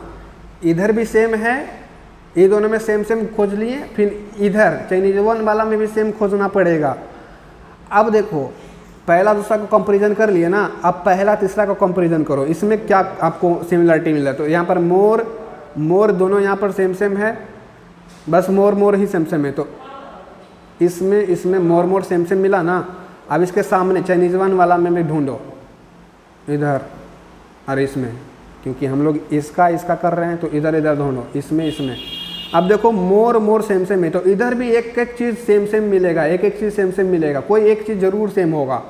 इधर भी सेम है, ये दोनों में सेम खोज लिए, फिर इधर चाइनीज वन वाला में भी सेम खोजना पड़ेगा। अब देखो पहला दूसरा को कंपैरिजन कर लिए ना, अब पहला तीसरा को कंपैरिजन करो, इसमें क्या आपको सिमिलरिटी मिला। तो यहाँ पर मोर दोनों यहाँ पर सेम है, बस मोर ही सेम है। तो इसमें मोर सेम मिला ना। अब इसके सामने चाइनीज वन वाला में भी ढूंढो, इधर और इसमें, क्योंकि हम लोग इसका कर रहे हैं तो इधर ढूंढो, इसमें। अब देखो मोर सेम है, तो इधर भी एक चीज़ सेम मिलेगा, एक चीज़ सेम मिलेगा, कोई एक चीज़ जरूर सेम होगा।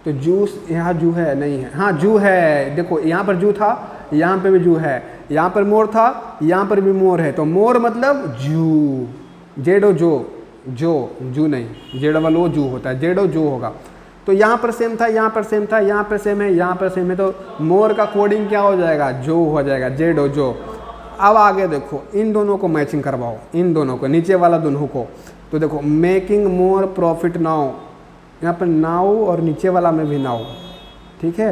तो जूस, यहाँ जू है नहीं है, हाँ जू है, देखो यहाँ पर जू था, यहाँ पे भी जू है, यहाँ पर मोर था, यहाँ पर भी मोर है। तो मोर मतलब जू, जेडो जू नहीं, जेडो वालो जू होता है, जेडो जू होगा। तो यहाँ पर सेम था, यहाँ पर सेम था, यहाँ पर सेम है, यहाँ पर सेम है, तो मोर का कोडिंग क्या हो जाएगा, जो हो जाएगा, जेडो जो। अब आगे देखो इन दोनों को मैचिंग करवाओ, इन दोनों को, नीचे वाला दोनों को। तो देखो मेकिंग मोर प्रॉफिट नाउ, यहाँ पर नाउ और नीचे वाला में भी नाउ, ठीक है।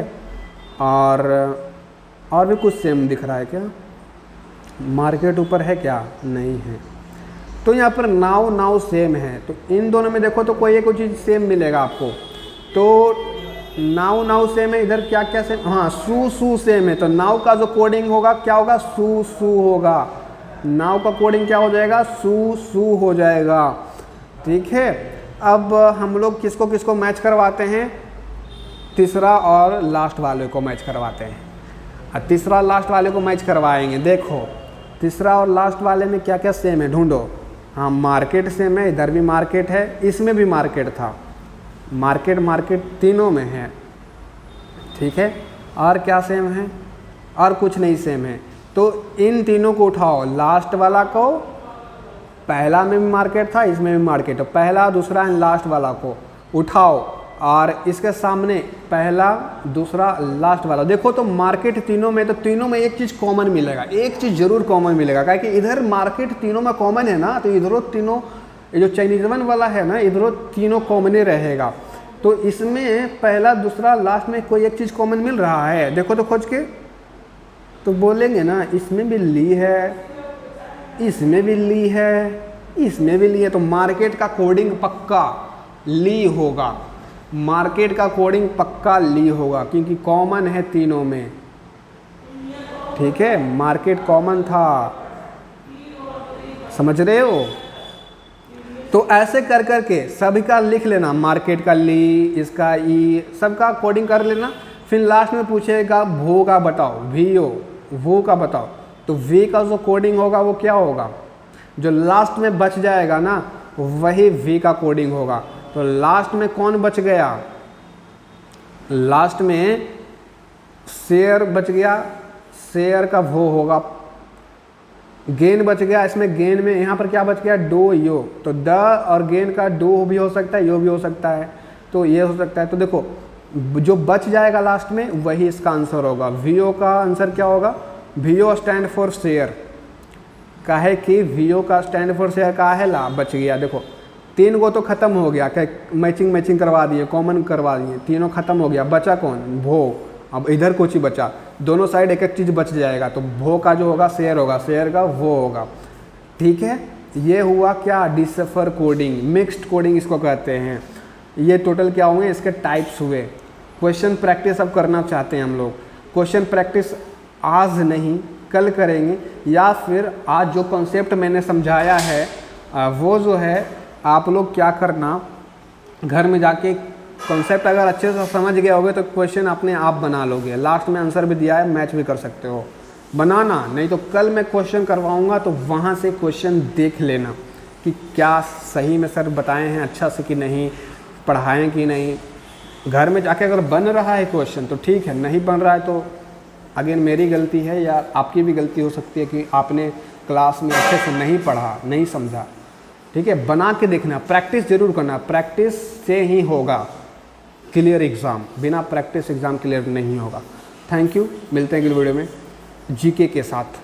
और भी कुछ सेम दिख रहा है क्या, मार्केट ऊपर है क्या? नहीं है। तो यहाँ पर नाव सेम है, तो इन दोनों में देखो तो कोई एक चीज़ सेम मिलेगा आपको। तो नाव सेम है, इधर क्या क्या सेम? हाँ, सू सेम है। तो नाव का जो कोडिंग होगा क्या होगा? सू होगा। नाव का कोडिंग क्या हो जाएगा? सू हो जाएगा। ठीक है, अब हम लोग किसको किसको मैच करवाते हैं? तीसरा और लास्ट वाले को मैच करवाते हैं। तीसरा लास्ट वाले को मैच करवाएंगे। देखो तीसरा और लास्ट वाले में क्या क्या सेम है, ढूंढो। हाँ, मार्केट सेम है, इधर भी मार्केट है, इसमें भी मार्केट था। मार्केट तीनों में है। ठीक है, और क्या सेम है? और कुछ नहीं सेम है। तो इन तीनों को उठाओ, लास्ट वाला को, पहला में भी मार्केट था, इसमें भी मार्केट है, पहला दूसरा एंड लास्ट वाला को उठाओ और इसके सामने पहला दूसरा लास्ट वाला देखो। तो मार्केट तीनों में, तो तीनों में एक चीज़ कॉमन मिलेगा, एक चीज़ जरूर कॉमन मिलेगा, क्योंकि इधर मार्केट तीनों में कॉमन है ना, तो इधरों तीनों, ये जो चाइनीज वन वाला है ना, इधरों तीनों कॉमन ही रहेगा। तो इसमें पहला दूसरा लास्ट में कोई एक चीज़ कॉमन मिल रहा है, देखो तो खोज के, तो बोलेंगे ना इसमें भी ली है, इसमें भी ली है, इसमें भी ली है। तो मार्केट का कोडिंग पक्का ली होगा, मार्केट का कोडिंग पक्का ली होगा, क्योंकि कॉमन है तीनों में। ठीक है, मार्केट कॉमन था, समझ रहे हो? तो ऐसे कर करके सभी का लिख लेना, मार्केट का ली, इसका ई, सबका कोडिंग कर लेना। फिर लास्ट में पूछेगा भू का बताओ, वो का बताओ। तो वी का जो कोडिंग होगा वो क्या होगा? जो लास्ट में बच जाएगा ना, वही वी का कोडिंग होगा। तो लास्ट में कौन बच गया? लास्ट में शेयर बच गया, शेयर का वो होगा। गेन बच गया, इसमें गेन में यहाँ पर क्या बच गया? डो यो। तो द और गेन का डो भी हो सकता है, यो भी हो सकता है, तो ये हो सकता है। तो देखो जो बच जाएगा लास्ट में वही इसका आंसर होगा। वीओ का आंसर क्या होगा? VO stand for share. काहे कि वीओ का स्टैंड फॉर शेयर का है ला, बच गया। देखो तीन को तो खत्म हो गया, क्या मैचिंग करवा दिए, कॉमन करवा दिए, तीनों खत्म हो गया, बचा कौन? भो। अब इधर कुछ ही बचा, दोनों साइड एक एक चीज़ बच जाएगा। तो भो का जो होगा शेयर होगा, शेयर का वो होगा। ठीक है, ये हुआ क्या? डिसफर कोडिंग, मिक्स्ड कोडिंग इसको कहते हैं। ये टोटल क्या होंगे? इसके टाइप्स हुए। क्वेश्चन प्रैक्टिस अब करना चाहते हैं हम लोग। क्वेश्चन प्रैक्टिस आज नहीं कल करेंगे, या फिर आज जो कॉन्सेप्ट मैंने समझाया है वो जो है आप लोग क्या करना, घर में जाके कॉन्सेप्ट अगर अच्छे से समझ गए होगे तो क्वेश्चन अपने आप बना लोगे। लास्ट में आंसर भी दिया है, मैच भी कर सकते हो, बनाना। नहीं तो कल मैं क्वेश्चन करवाऊंगा तो वहाँ से क्वेश्चन देख लेना कि क्या सही में सर बताए हैं अच्छा से कि नहीं, पढ़ाएं कि नहीं। घर में जाके अगर बन रहा है क्वेश्चन तो ठीक है, नहीं बन रहा है तो अगेन मेरी गलती है या आपकी भी गलती हो सकती है कि आपने क्लास में अच्छे से नहीं पढ़ा, नहीं समझा। ठीक है, बना के देखना, प्रैक्टिस जरूर करना, प्रैक्टिस से ही होगा क्लियर एग्ज़ाम, बिना प्रैक्टिस एग्ज़ाम क्लियर नहीं होगा। थैंक यू, मिलते हैं अगली वीडियो में जीके के साथ।